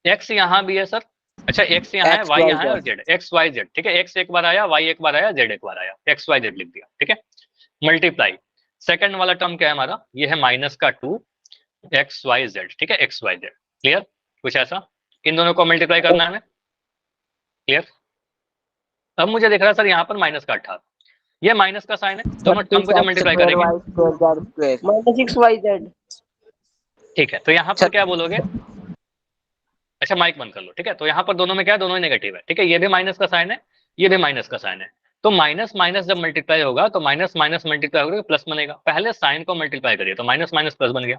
x यहाँ भी है सर, अच्छा x यहाँ है, y यहाँ है, और z, x y z। ठीक है, x एक बार आया, y एक बार आया, z एक बार आया, x y z लिख दिया। ठीक है, मल्टीप्लाई, सेकंड वाला टर्म क्या है हमारा, ये है माइनस का 2xyz। ठीक है, xyz। क्लियर, कुछ ऐसा, इन दोनों को मल्टीप्लाई करना है हमें। क्लियर, अब मुझे दिख रहा है सर यहाँ पर माइनस का 18, ये माइनस का साइन है, दोनों टर्म को जब मल्टीप्लाई करेंगे, -6yz। ठीक है, तो यहाँ पर क्या बोलोगे, अच्छा माइक बंद कर लो। ठीक है, तो यहाँ पर दोनों में क्या है, दोनों ही नेगेटिव है। ठीक है, ये भी माइनस का साइन है, ये भी माइनस का साइन है, तो माइनस माइनस जब मल्टीप्लाई होगा तो माइनस माइनस मल्टीप्लाई होगा प्लस बनेगा, पहले साइन को मल्टीप्लाई करिए तो माइनस माइनस प्लस बन गया।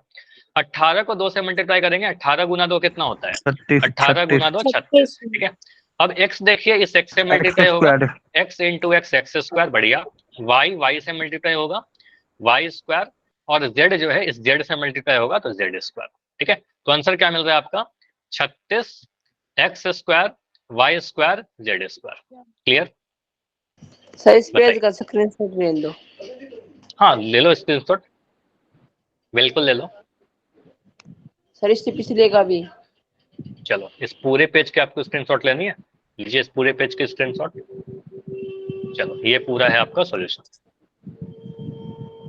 18 को 2 से मल्टीप्लाई करेंगे, 18 गुना 2 कितना होता है, 18 गुना 2 36। ठीक है, अब x देखिए, इस x से मल्टीप्लाई होगा, x इंटू एक्स x², बढ़िया, y से मल्टीप्लाई होगा y², और z जो है इस z से मल्टीप्लाई होगा तो z²। ठीक है, तो आंसर क्या मिल रहा है आपका, 36 x² y² z²। Clear, sir इस पेज बताइए। का स्क्रीनशॉट भेज दो। हाँ ले लो स्क्रीनशॉट, बिल्कुल ले लो। सर इससे पिछले का भी। चलो इस पूरे पेज के आपको स्क्रीनशॉट लेनी है, लीजिए इस पूरे पेज के स्क्रीनशॉट। चलो ये पूरा है आपका सॉल्यूशन।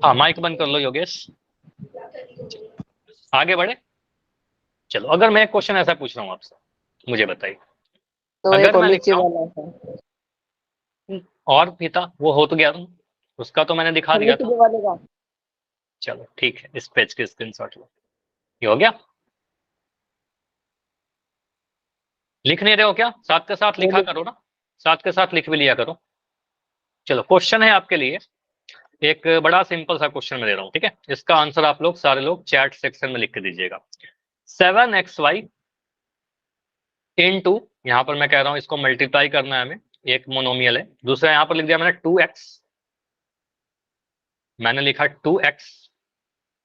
हाँ माइक बंद कर लो योगेश। आगे बढ़े। चलो अगर मैं एक क्वेश्चन ऐसा पूछ रहा हूँ आपसे, मुझे बताइए, तो एक अगर और मैं नीचे लिखता हूँ वाला है। और भी था, वो हो तो गया था, उसका तो मैंने दिखा सर दिया था। नीचे वाले का। चलो ठीक है, इस पेज के स्क्रीनशॉट लो। ये हो गया। लिख नहीं रहे हो क्या? साथ के साथ लिखा करो ना, साथ के साथ लिख भी लिया करो। चलो क्वेश्चन है आपके लिए, एक बड़ा सिंपल सा क्वेश्चन मैं दे रहा हूँ, ठीक है। इसका आंसर आप लोग सारे लोग चैट सेक्शन में लिख के दीजिएगा। 7xy इंटू, यहाँ पर मैं कह रहा हूँ इसको मल्टीप्लाई करना है हमें, एक मोनोमियल है। दूसरा यहाँ पर लिख दिया मैंने 2x, मैंने लिखा 2x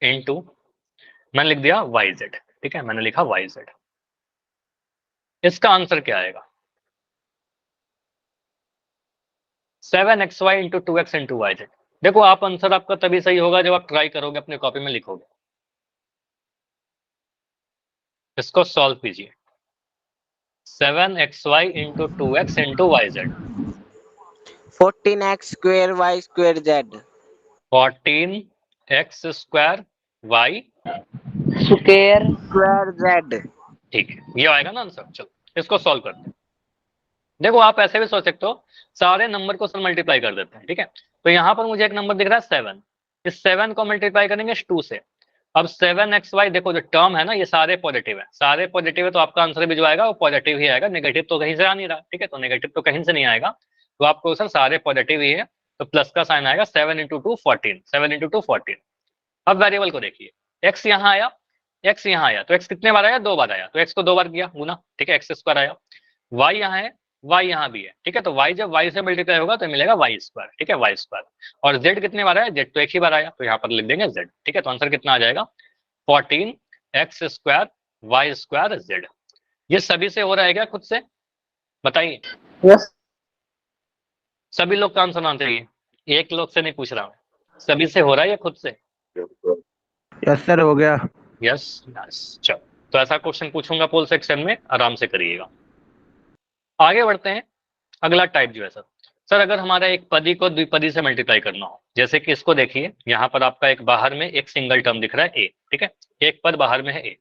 इंटू, मैंने लिख दिया yz, ठीक है, मैंने लिखा yz। इसका आंसर क्या आएगा? 7xy into 2x into yz। देखो आप आंसर आपका तभी सही होगा जब आप ट्राई करोगे, अपने कॉपी में लिखोगे। इसको सॉल्व कीजिए। 7xy into 2x into yz। 14x square y square z 14x square y square square z। ठीक है, ये आएगा ना आंसर। चलो इसको सॉल्व करते हैं। देखो आप ऐसे भी सोच सकते हो, सारे नंबर को सर मल्टीप्लाई कर देते हैं, ठीक है। तो यहाँ पर मुझे एक नंबर दिख रहा है 7, इस 7 को मल्टीप्लाई करेंगे 2 से। अब 7xy, देखो जो टर्म है ना ये सारे पॉजिटिव है, सारे पॉजिटिव है, तो आपका आंसर भी जो आएगा वो पॉजिटिव ही आएगा, नेगेटिव तो कहीं से आ नहीं रहा, ठीक है। तो नेगेटिव तो कहीं से नहीं आएगा, तो आपको सर सारे पॉजिटिव ही है, तो प्लस का साइन आएगा। 7 इंटू 2 14, 7 इंटू 2 14। अब वेरिएबल को देखिए, एक्स यहाँ आया, एक्स यहाँ आया, तो एक्स कितने बार आया? 2 बार आया, तो एक्स को 2 बार किया गुना, ठीक है, एक्स स्क्वायर आया। वाई यहाँ है, वाई यहाँ भी है, ठीक है, तो वाई जब वाई से मल्टीप्लाई होगा तो मिलेगा वाई स्क्वायर, ठीक है, वाई स्क्वायर। और जेड कितने बार आया? जेड तो एक ही बार आया, तो यहाँ पर लिख देंगे जेड, ठीक है। तो आंसर कितना आ जाएगा? 14x square Y square Z. ये सभी से हो रहा है क्या खुद से? बताइए। यस सभी लोग का आंसर आना चाहिए, एक लोग से नहीं पूछ रहा हूँ, सभी से हो रहा है ये खुद से? यस सर हो गया। Yes yes. चलो तो ऐसा क्वेश्चन पूछूंगा पोल सेक्शन में, आराम से करिएगा। आगे बढ़ते हैं। अगला टाइप जो है सर अगर हमारा एक पदी को द्विपदी से मल्टीप्लाई करना हो, जैसे कि इसको देखिए, यहाँ पर आपका एक बाहर में एक सिंगल टर्म दिख रहा है ए, ठीक है, एक पद बाहर में है ए,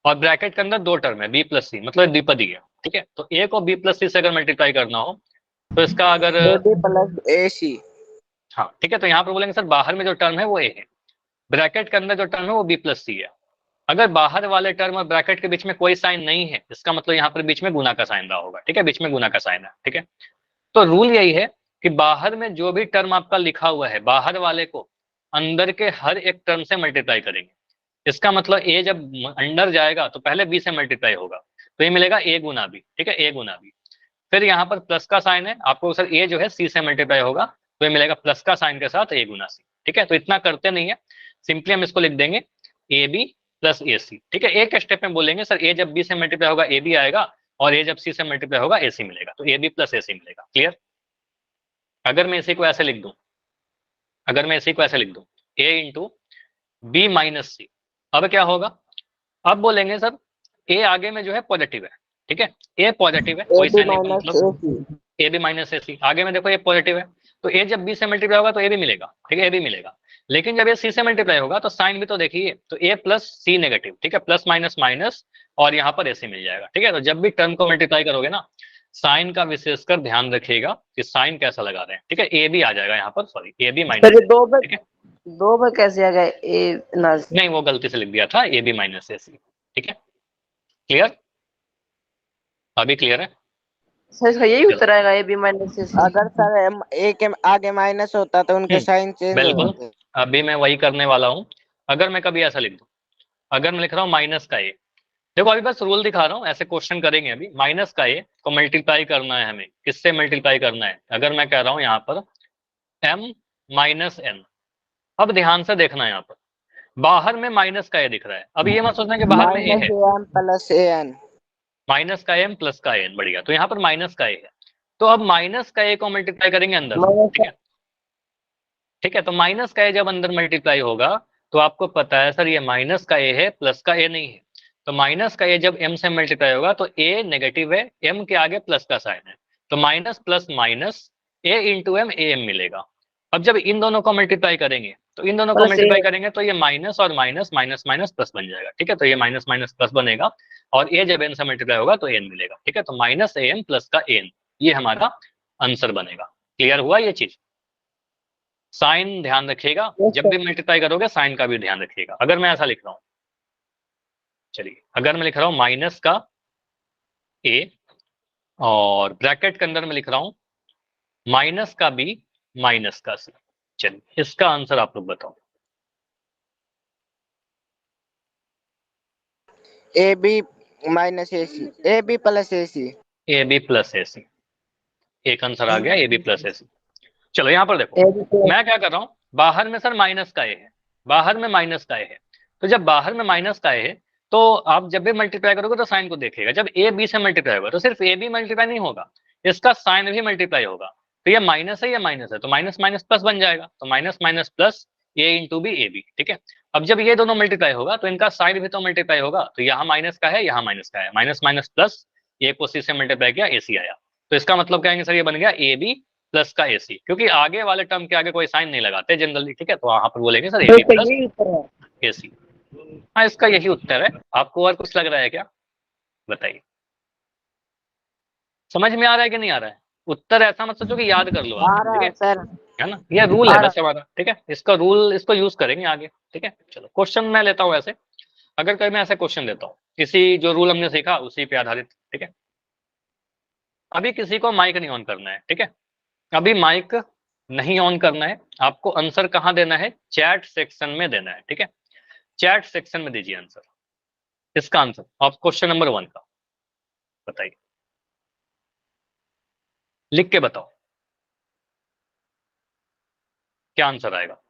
और ब्रैकेट के अंदर 2 टर्म है बी प्लस सी, मतलब द्विपदी है, ठीक है। तो ए को बी प्लस सी से अगर मल्टीप्लाई करना हो तो इसका अगर, ab plus ac। हाँ ठीक है, तो यहाँ पर बोलेंगे सर बाहर में जो टर्म है वो ए है, ब्रैकेट के अंदर जो टर्म है वो बी प्लस सी है। अगर बाहर वाले टर्म और ब्रैकेट के बीच में कोई साइन नहीं है, इसका मतलब यहाँ पर बीच में गुना का साइन रहा होगा, ठीक है, बीच में गुना का साइन है, ठीक है। तो रूल यही है कि बाहर में जो भी टर्म आपका लिखा हुआ है, बाहर वाले को अंदर के हर एक टर्म से मल्टीप्लाई करेंगे। इसका मतलब ए जब अंदर जाएगा तो पहले बी से मल्टीप्लाई होगा, तो ये मिलेगा ए गुना बी, ठीक है, ए गुना बी। फिर यहाँ पर प्लस का साइन है, आपको सर ए जो है सी से मल्टीप्लाई होगा, तो ये मिलेगा प्लस का साइन के साथ ए गुना सी, ठीक है। तो इतना करते नहीं है, सिंपली हम इसको लिख देंगे ए बी प्लस ए सी, ठीक है। एक स्टेप में बोलेंगे सर ए जब बी से मल्टीप्लाई होगा ए बी आएगा, और ए जब सी से मल्टीप्लाई होगा ए सी मिलेगा, तो ए बी प्लस ए सी मिलेगा। क्लियर? अगर मैं इसी को ऐसे लिख दूं, अगर मैं इसी को ऐसे लिख दूं ए इंटू बी माइनस सी, अब क्या होगा? अब बोलेंगे सर ए आगे में जो है पॉजिटिव है, ठीक है, ए पॉजिटिव है, कोई ab साइन नहीं का minus मतलब ac। A B minus A सी, आगे में देखो ये पॉजिटिव है, तो ए जब बी से मल्टीप्लाई होगा तो ए भी मिलेगा, ठीक है, ए भी मिलेगा। लेकिन जब ये सी से मल्टीप्लाई होगा तो साइन भी तो देखिए, तो ए प्लस सी नेगेटिव, ठीक है, प्लस माइनस माइनस, और यहाँ पर ए सी मिल जाएगा, ठीक है। तो जब भी टर्म को मल्टीप्लाई करोगे ना, साइन का विशेषकर ध्यान रखिएगा कि साइन कैसा लगा रहे हैं, ठीक है। ए भी आ जाएगा यहाँ पर, सॉरी ए बी सर ये माइनस, दो बार ठीक है, दो बार कैसे आ गए ए ना? नहीं वो गलती से लिख दिया था ए बी माइनस ए सी, ठीक है। क्लियर? अभी क्लियर है? सर इसका यही उत्तर आएगा ए बी माइनस से। अगर सर a के आगे माइनस होता तो उनके साइन चेंज हो बिल्कुल, जाते। अभी मैं वही करने वाला हूँ। अगर मैं कभी ऐसा लिख दूं, अगर मैं लिख रहा हूँ माइनस का ए, देखो अभी बस रूल दिखा रहा हूँ, ऐसे क्वेश्चन करेंगे अभी। माइनस का ए को मल्टीप्लाई करना है हमें, किससे मल्टीप्लाई करना है? अगर मैं कह रहा हूँ यहाँ पर m माइनस एन, अब ध्यान से देखना है, यहाँ पर बाहर में माइनस का ए दिख रहा है, अब ये मत सोचना कि बाहर में ए है, -am plus an। माइनस का एम प्लस का एन, बढ़िया। तो यहाँ पर माइनस का ए है, तो अब माइनस का ए को मल्टीप्लाई करेंगे अंदर, ठीक है, ठीक है। तो माइनस का ए जब अंदर मल्टीप्लाई होगा तो आपको पता है सर ये माइनस का ए है, प्लस का ए नहीं है। तो माइनस का ए जब m से मल्टीप्लाई होगा तो ए नेगेटिव है, m के आगे प्लस का साइन है, तो minus plus minus a into m a m मिलेगा। अब जब इन दोनों को मल्टीप्लाई करेंगे तो इन दोनों को प्लस मल्टीप्लाई ए। करेंगे तो ये माइनस और माइनस माइनस माइनस प्लस बन जाएगा, ठीक है। तो ये माइनस माइनस प्लस बनेगा और a जब n से मल्टीप्लाई होगा तो n मिलेगा, ठीक है। तो माइनस ए एन प्लस का n, ये हमारा आंसर बनेगा। क्लियर हुआ ये चीज? साइन ध्यान रखिएगा, Yes, जब भी मल्टीप्लाई करोगे साइन का भी ध्यान रखिएगा। अगर मैं ऐसा लिख रहा हूं, चलिए अगर मैं लिख रहा हूं माइनस का a और ब्रैकेट के अंदर मैं लिख रहा हूं माइनस का b माइनस का c, चलिए इसका आंसर आप लोग बताओ। A B minus A C, A B plus A C, A B plus A C, एक आंसर आ गया ए बी प्लस ए सी। चलो यहाँ पर देखो ए बी प्लस मैं क्या कर रहा हूँ, बाहर में सर माइनस का ए है, बाहर में माइनस का ए है, तो जब बाहर में माइनस का ए है तो आप जब भी मल्टीप्लाई करोगे तो साइन को देखिएगा। जब ए बी से मल्टीप्लाई होगा तो सिर्फ ए बी मल्टीप्लाई नहीं होगा, इसका साइन भी मल्टीप्लाई होगा। तो ये माइनस है, ये माइनस है, तो माइनस माइनस प्लस बन जाएगा, तो minus minus plus a into b a b, ठीक है। अब जब ये दोनों मल्टीप्लाई होगा तो इनका साइन भी तो मल्टीप्लाई होगा, तो यहाँ माइनस का है, यहाँ माइनस का है, माइनस माइनस प्लस, ए को सी से मल्टीप्लाई किया, ए सी आया। तो इसका मतलब कहेंगे सर ये बन गया ए बी प्लस का ए सी, क्योंकि आगे वाले टर्म के आगे कोई साइन नहीं लगाते जनरली, ठीक है। तो वहां पर बोलेंगे सर ए बी प्लस यही उत्तर है। ए सी। हाँ इसका यही उत्तर है। आपको और कुछ लग रहा है क्या, बताइए? समझ में आ रहा है कि नहीं आ रहा है? उत्तर ऐसा मत सोचो कि याद कर लो आ आप, रहा ठीक है है, सर। है ना, ये रूल आ है रहा बस हमारा, ठीक है। इसका रूल, इसको यूज करेंगे आगे, ठीक है। चलो क्वेश्चन मैं लेता हूँ ऐसे, अगर कभी मैं ऐसे क्वेश्चन लेता हूँ इसी जो रूल हमने सीखा उसी पे आधारित, ठीक है। अभी किसी को माइक नहीं ऑन करना है, ठीक है, अभी माइक नहीं ऑन करना है। आपको आंसर कहाँ देना है, चैट सेक्शन में देना है, ठीक है। चैट सेक्शन में दीजिए आंसर, इसका आंसर आप क्वेश्चन नंबर 1 का बताइए, लिख के बताओ क्या आंसर आएगा।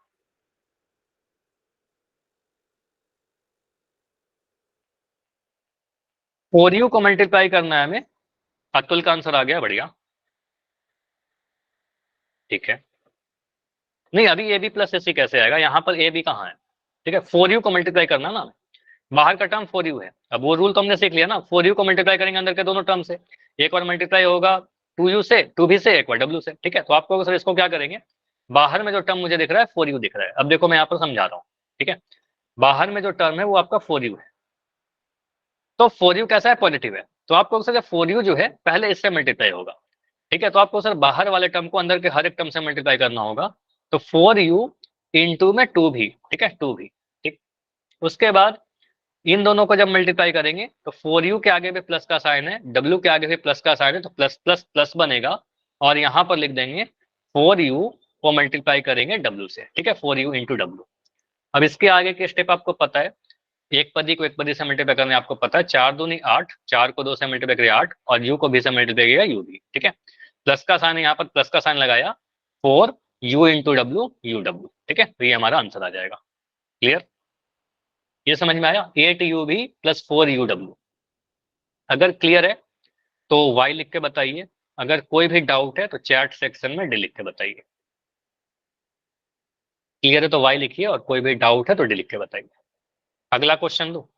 और यू को मल्टीप्लाई करना है हमें, अतुल का आंसर आ गया, बढ़िया, ठीक है। नहीं अभी ए बी प्लस ए सी कैसे आएगा, यहाँ पर ए बी कहाँ है, ठीक है। 4u को मल्टीप्लाई करना ना, बाहर का टर्म 4u है। अब वो रूल तो हमने सीख लिया ना, 4u को मल्टीप्लाई करेंगे अंदर के दोनों टर्म से, एक बार मल्टीप्लाई होगा 2u से, 2v से, एक बार w से, ठीक है। तो आपको सर इसको क्या करेंगे, बाहर में जो टर्म मुझे दिख रहा है 4u दिख रहा है, अब देखो मैं यहाँ पर समझा रहा हूँ, ठीक है। बाहर में जो टर्म है वो आपका 4u है, तो 4u कैसा है, पॉजिटिव है, तो आपको सर 4u जो है पहले इससे मल्टीप्लाई होगा, ठीक है। तो आपको सर बाहर वाले टर्म को अंदर के हर एक टर्म से मल्टीप्लाई करना होगा, तो 4u इंटू में 2v, ठीक है, 2v, ठीक। उसके बाद इन दोनों को जब मल्टीप्लाई करेंगे तो 4u के आगे भी प्लस का साइन है, w के आगे भी प्लस का साइन है, तो प्लस प्लस प्लस बनेगा, और यहाँ पर लिख देंगे 4u को मल्टीप्लाई करेंगे w से, ठीक है, 4u इंटू w। अब इसके आगे के स्टेप आपको पता है, एक पदी को एक पदी से मल्टीप्लाई करने आपको पता है, 4 दूनी 8, 4 को 2 से मल्टीप्लाई करिए 8, और u को भी से मल्टीप्लाई करिएगा u भी, ठीक है। प्लस का साइन, यहाँ पर प्लस का साइन लगाया, 4u into W U W, ठीक है। तो ये हमारा आंसर आ जाएगा। क्लियर, ये समझ में आया, 8u भी प्लस 4u डब्ल्यू। अगर क्लियर है तो y लिख के बताइए, अगर कोई भी डाउट है तो चैट सेक्शन में डी लिख के बताइए। क्लियर है तो y लिखिए, और कोई भी डाउट है तो डी लिख के बताइए। अगला क्वेश्चन दो।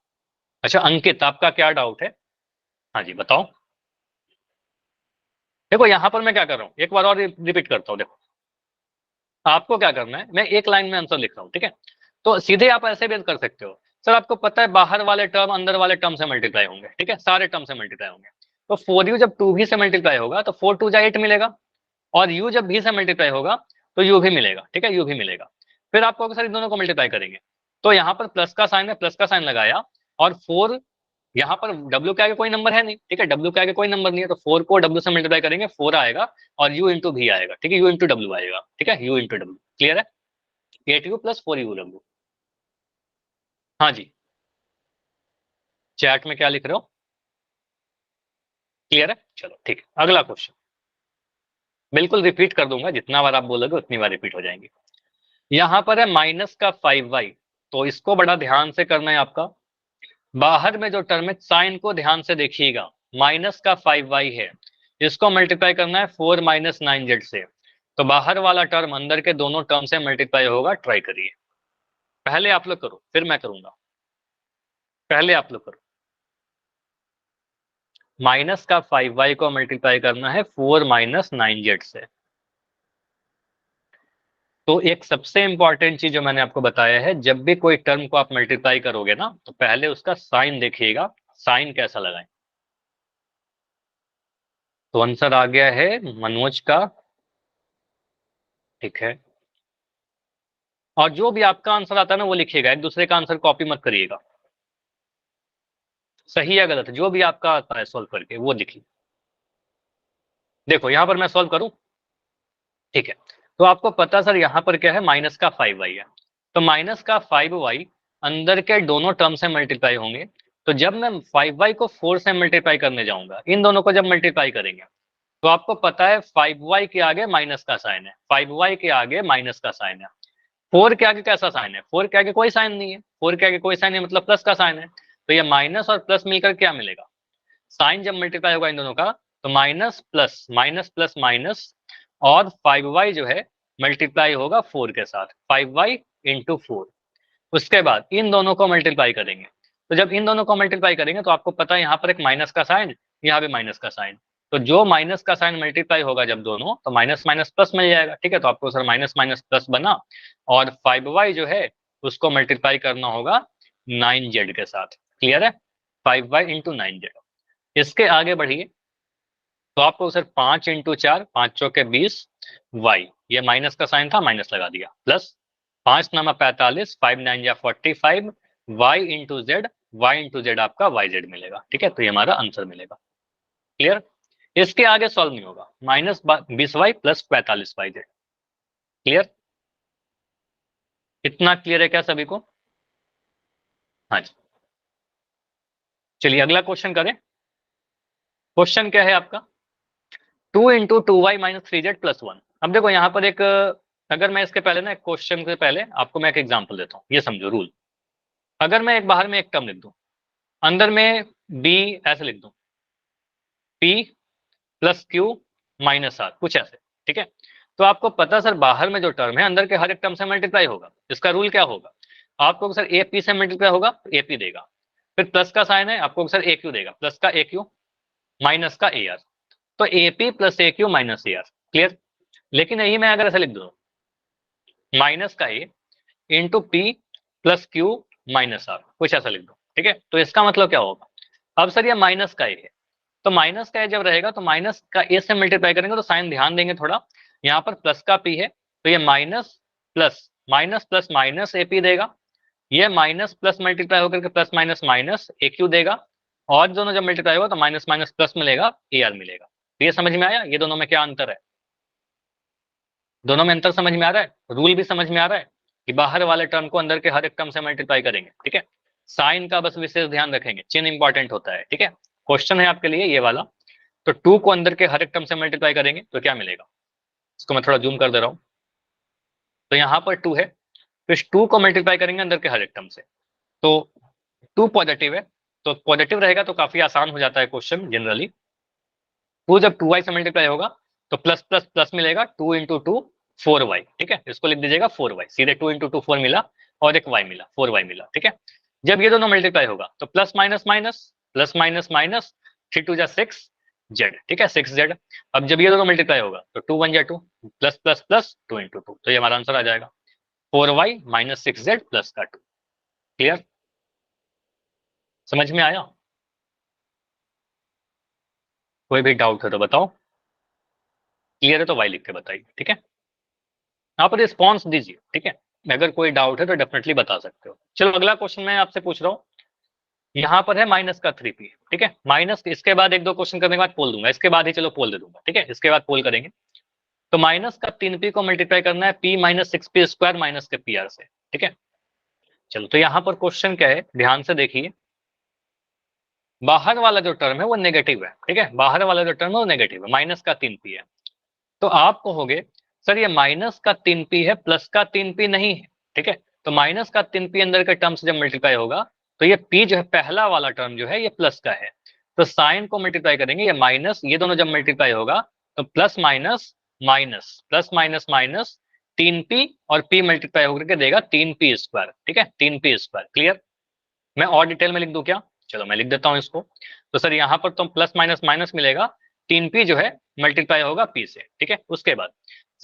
अच्छा अंकित, आपका क्या डाउट है? हाँ जी बताओ। देखो यहाँ पर मैं क्या कर रहा हूँ, एक बार और रिपीट करता हूँ। देखो आपको क्या करना है, मैं एक लाइन में आंसर लिख रहा हूँ, ठीक है। तो सीधे आप ऐसे भी कर सकते हो, सर आपको पता है बाहर वाले टर्म अंदर वाले टर्म से मल्टीप्लाई होंगे, ठीक है, सारे टर्म से मल्टीप्लाई होंगे। तो 4u जब 2v से मल्टीप्लाई होगा तो 4 2 जा 8 मिलेगा, और u जब v से मल्टीप्लाई होगा तो u भी मिलेगा, ठीक है, u भी मिलेगा। फिर आपको सर इन दोनों को मल्टीप्लाई करेंगे, तो यहाँ पर प्लस का साइन है, प्लस का साइन लगाया, और 4 यहाँ पर w के आगे कोई नंबर है नहीं, ठीक है, w के आगे कोई नंबर नहीं है, तो 4 को w से मल्टीप्लाई करेंगे, 4 आएगा, और u इंटू v आएगा, ठीक है, u इंटू w आएगा, ठीक है, u इंटू w। क्लियर है, 8u प्लस 4u w। हाँ जी, चैट में क्या लिख रहे हो, क्लियर है? चलो ठीक है, अगला क्वेश्चन बिल्कुल रिपीट कर दूंगा, जितना बार आप बोलोगे उतनी बार रिपीट हो जाएंगे। यहाँ पर है माइनस का 5y, तो इसको बड़ा ध्यान से करना है आपका। बाहर में जो टर्म है, साइन को ध्यान से देखिएगा, माइनस का 5y है, इसको मल्टीप्लाई करना है 4 माइनस 9z से, तो बाहर वाला टर्म अंदर के दोनों टर्म से मल्टीप्लाई होगा। ट्राई करिए, पहले आप लोग करो फिर मैं करूंगा, पहले आप लोग करो। माइनस का 5y को मल्टीप्लाई करना है 4 माइनस 9z से। तो एक सबसे इंपॉर्टेंट चीज जो मैंने आपको बताया है, जब भी कोई टर्म को आप मल्टीप्लाई करोगे ना, तो पहले उसका साइन देखिएगा, साइन कैसा लगाएं। तो आंसर आ गया है मनोज का, ठीक है। और जो भी आपका आंसर आता है ना वो लिखिएगा, एक दूसरे का आंसर कॉपी मत करिएगा, सही या गलत जो भी आपका आता है सॉल्व करके वो लिखिए। देखो यहां पर मैं सॉल्व करूं, ठीक है। तो आपको पता सर यहाँ पर क्या है, माइनस का 5y है, तो माइनस का 5y अंदर के दोनों टर्म से मल्टीप्लाई होंगे। तो जब मैं 5y को 4 से मल्टीप्लाई करने जाऊंगा, इन दोनों को जब मल्टीप्लाई करेंगे, तो आपको पता है 5y के आगे माइनस का साइन है, 5y के आगे माइनस का साइन है। 4 के आगे कैसा साइन है, 4 के आगे कोई साइन नहीं है, 4 के आगे कोई साइन है मतलब प्लस का साइन है। तो ये माइनस और प्लस मिलकर क्या मिलेगा, साइन जब मल्टीप्लाई होगा इन दोनों का, तो minus plus minus plus minus, और 5y जो है मल्टीप्लाई होगा 4 के साथ, 5y इंटू 4। उसके बाद इन दोनों को मल्टीप्लाई करेंगे, तो जब इन दोनों को मल्टीप्लाई करेंगे तो आपको पता है यहाँ पर एक माइनस का साइन, यहाँ भी माइनस का साइन, तो जो माइनस का साइन मल्टीप्लाई होगा जब दोनों, तो माइनस माइनस प्लस मिल जाएगा, ठीक है। तो आपको सर माइनस माइनस प्लस बना, और 5y जो है उसको मल्टीप्लाई करना होगा 9z के साथ। क्लियर है, 5y इंटू 9z। इसके आगे बढ़िए, तो आपको सर 5 इंटू 4, 5 चौके 20, y, ये माइनस का साइन था माइनस लगा दिया, प्लस 5 नामा 45, 5 9 या 45, y into Z, y into Z आपका yz मिलेगा, ठीक है। तो ये हमारा आंसर मिलेगा। क्लियर, इसके आगे सॉल्व नहीं होगा, minus 20y plus 45yz। Clear, इतना क्लियर है क्या सभी को? हाँ जी, चलिए अगला क्वेश्चन करें। क्वेश्चन क्या है आपका, 2 into 2y minus 3z plus 1। अब देखो यहाँ पर एक, अगर मैं इसके पहले ना, क्वेश्चन से पहले आपको मैं एक एग्जांपल देता हूँ, ये समझो रूल। अगर मैं एक बाहर में एक टर्म लिख दूं, अंदर में b ऐसे लिख दूं, p plus q minus r, कुछ ऐसे, ठीक है। तो आपको पता सर बाहर में जो टर्म है अंदर के हर एक टर्म से मल्टीप्लाई होगा। इसका रूल क्या होगा, आपको सर ए पी से मल्टीप्लाई होगा तो ए पी देगा, फिर प्लस का साइन है आपको सर ए क्यू देगा, प्लस का ए क्यू माइनस का ए आर, तो A P plus A Q minus A R. Clear, लेकिन यही मैं अगर ऐसे लिख दूं, माइनस का A into P plus Q minus R, कुछ ऐसा लिख दो, ठीक है। तो इसका मतलब क्या होगा, अब सर ये माइनस का ए है, तो माइनस का ए जब रहेगा तो माइनस का ए से मल्टीप्लाई करेंगे, तो साइन ध्यान देंगे थोड़ा, यहाँ पर प्लस का पी है, तो ये minus plus minus A P देगा, ये माइनस प्लस मल्टीप्लाई होकर के प्लस माइनस माइनस ए क्यू देगा, और दोनों जब मल्टीप्लाई होगा तो माइनस माइनस प्लस मिलेगा, ए आर मिलेगा। तो ये समझ में आया, ये दोनों में क्या अंतर है, दोनों में अंतर समझ में आ रहा है, रूल भी समझ में आ रहा है कि बाहर वाले टर्म को अंदर के हर एक टर्म से मल्टीप्लाई करेंगे, ठीक है। साइन का बस विशेष ध्यान रखेंगे, चिन्ह इंपॉर्टेंट होता है, ठीक है। क्वेश्चन है आपके लिए ये वाला, तो 2 को अंदर के हर एक टर्म से मल्टीप्लाई करेंगे तो क्या मिलेगा, इसको मैं थोड़ा जूम कर दे रहा हूँ। तो यहाँ पर 2 है, तो इस 2 को मल्टीप्लाई करेंगे अंदर के हर एक टर्म से, तो 2 पॉजिटिव है, तो पॉजिटिव रहेगा तो काफी आसान हो जाता है क्वेश्चन जनरली। 2 जब 2y से मल्टीप्लाई होगा तो प्लस प्लस प्लस मिलेगा, 2 इंटू 2 4y, ठीक है। इसको लिख दीजिएगा 4y, सीधे 2 इंटू 2 4 मिला, और एक y मिला 4y मिला, ठीक है। जब ये दोनों मल्टीप्लाई होगा तो plus minus minus, plus minus minus, 3 2 जा 6 z, ठीक है, 6z। अब जब ये दोनों मल्टीप्लाई होगा तो 2 1 जा 2, प्लस प्लस प्लस 2 इंटू 2, तो ये हमारा आंसर आ जाएगा 4y माइनस 6z प्लस का 2। क्लियर, समझ में आया? कोई भी डाउट है तो बताओ, क्लियर है तो वाई लिख के बताइए, ठीक है। यहाँ पर रिस्पॉन्स दीजिए, ठीक है, अगर कोई डाउट है तो डेफिनेटली बता सकते हो। चलो अगला क्वेश्चन मैं आपसे पूछ रहा हूँ, यहाँ पर है माइनस का 3p, ठीक है, माइनस, इसके बाद एक दो क्वेश्चन करने के बाद पोल दूंगा, इसके बाद ही चलो पोल दे दूंगा, ठीक है, इसके बाद पोल करेंगे। तो माइनस का 3p को मल्टीप्लाई करना है p minus 6p square minus के pr से, ठीक है। चलो तो यहाँ पर क्वेश्चन क्या है, ध्यान से देखिए, बाहर वाला जो टर्म है वो नेगेटिव है, ठीक है, बाहर वाला जो टर्म है वो नेगेटिव है, माइनस का 3p है। तो आप कहोगे सर ये माइनस का 3p है, प्लस का 3p नहीं है, ठीक है। तो माइनस का 3p अंदर के टर्म से जब मल्टीप्लाई होगा तो ये p जो है पहला वाला टर्म जो है ये प्लस का है, तो साइन को मल्टीप्लाई करेंगे, ये माइनस, ये दोनों जब मल्टीप्लाई होगा तो plus minus minus, plus minus minus, 3p और p मल्टीप्लाई होकर के देगा 3p स्क्वायर। ठीक है, 3p स्क्वायर। क्लियर? मैं और डिटेल में लिख दूं क्या? चलो मैं लिख देता हूं इसको। तो सर यहाँ पर तो प्लस माइनस माइनस मिलेगा, 3p जो है मल्टीप्लाई होगा p से। ठीक है, उसके बाद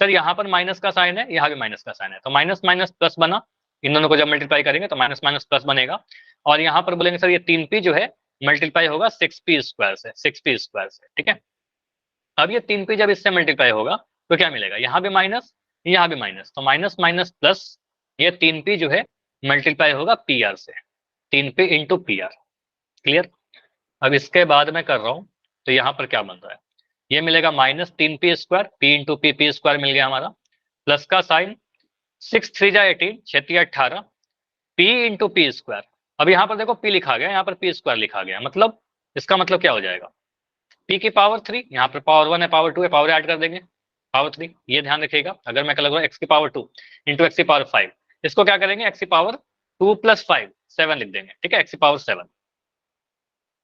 सर यहाँ पर माइनस का साइन है, यहाँ भी माइनस का साइन है, तो माइनस माइनस प्लस बना, इन दोनों को जब मल्टीप्लाई करेंगे तो माइनस माइनस प्लस बनेगा। और यहाँ पर बोलेंगे सर ये 3p जो है मल्टीप्लाई होगा 6p स्क्वायर से, 6p स्क्वायर से। ठीक है, अब ये 3p जब इससे मल्टीप्लाई होगा तो क्या मिलेगा? यहाँ भी माइनस, यहाँ भी माइनस, तो माइनस माइनस प्लस, ये 3p जो है मल्टीप्लाई होगा pr से, 3p इंटू pr। क्लियर? अब इसके बाद मैं कर रहा हूं, तो यहाँ पर क्या बन रहा है? ये मिलेगा minus 3p square, p into p square मिल गया हमारा, प्लस का साइन, 6 3 जा 18, 6 3 18, p इंटू p स्क्वायर। अब यहाँ पर देखो p लिखा गया, यहाँ पर p स्क्वायर लिखा गया, मतलब इसका मतलब क्या हो जाएगा? p की पावर 3, यहाँ पर पावर 1 है, पावर 2 है, पावर ऐड कर देंगे, पावर 3। ये ध्यान रखिएगा, अगर मैं कल x की पावर 2 इंटू x की पावर 5, इसको क्या करेंगे? x की पावर 2 प्लस 5 7 लिख देंगे। ठीक है, x की पावर 7।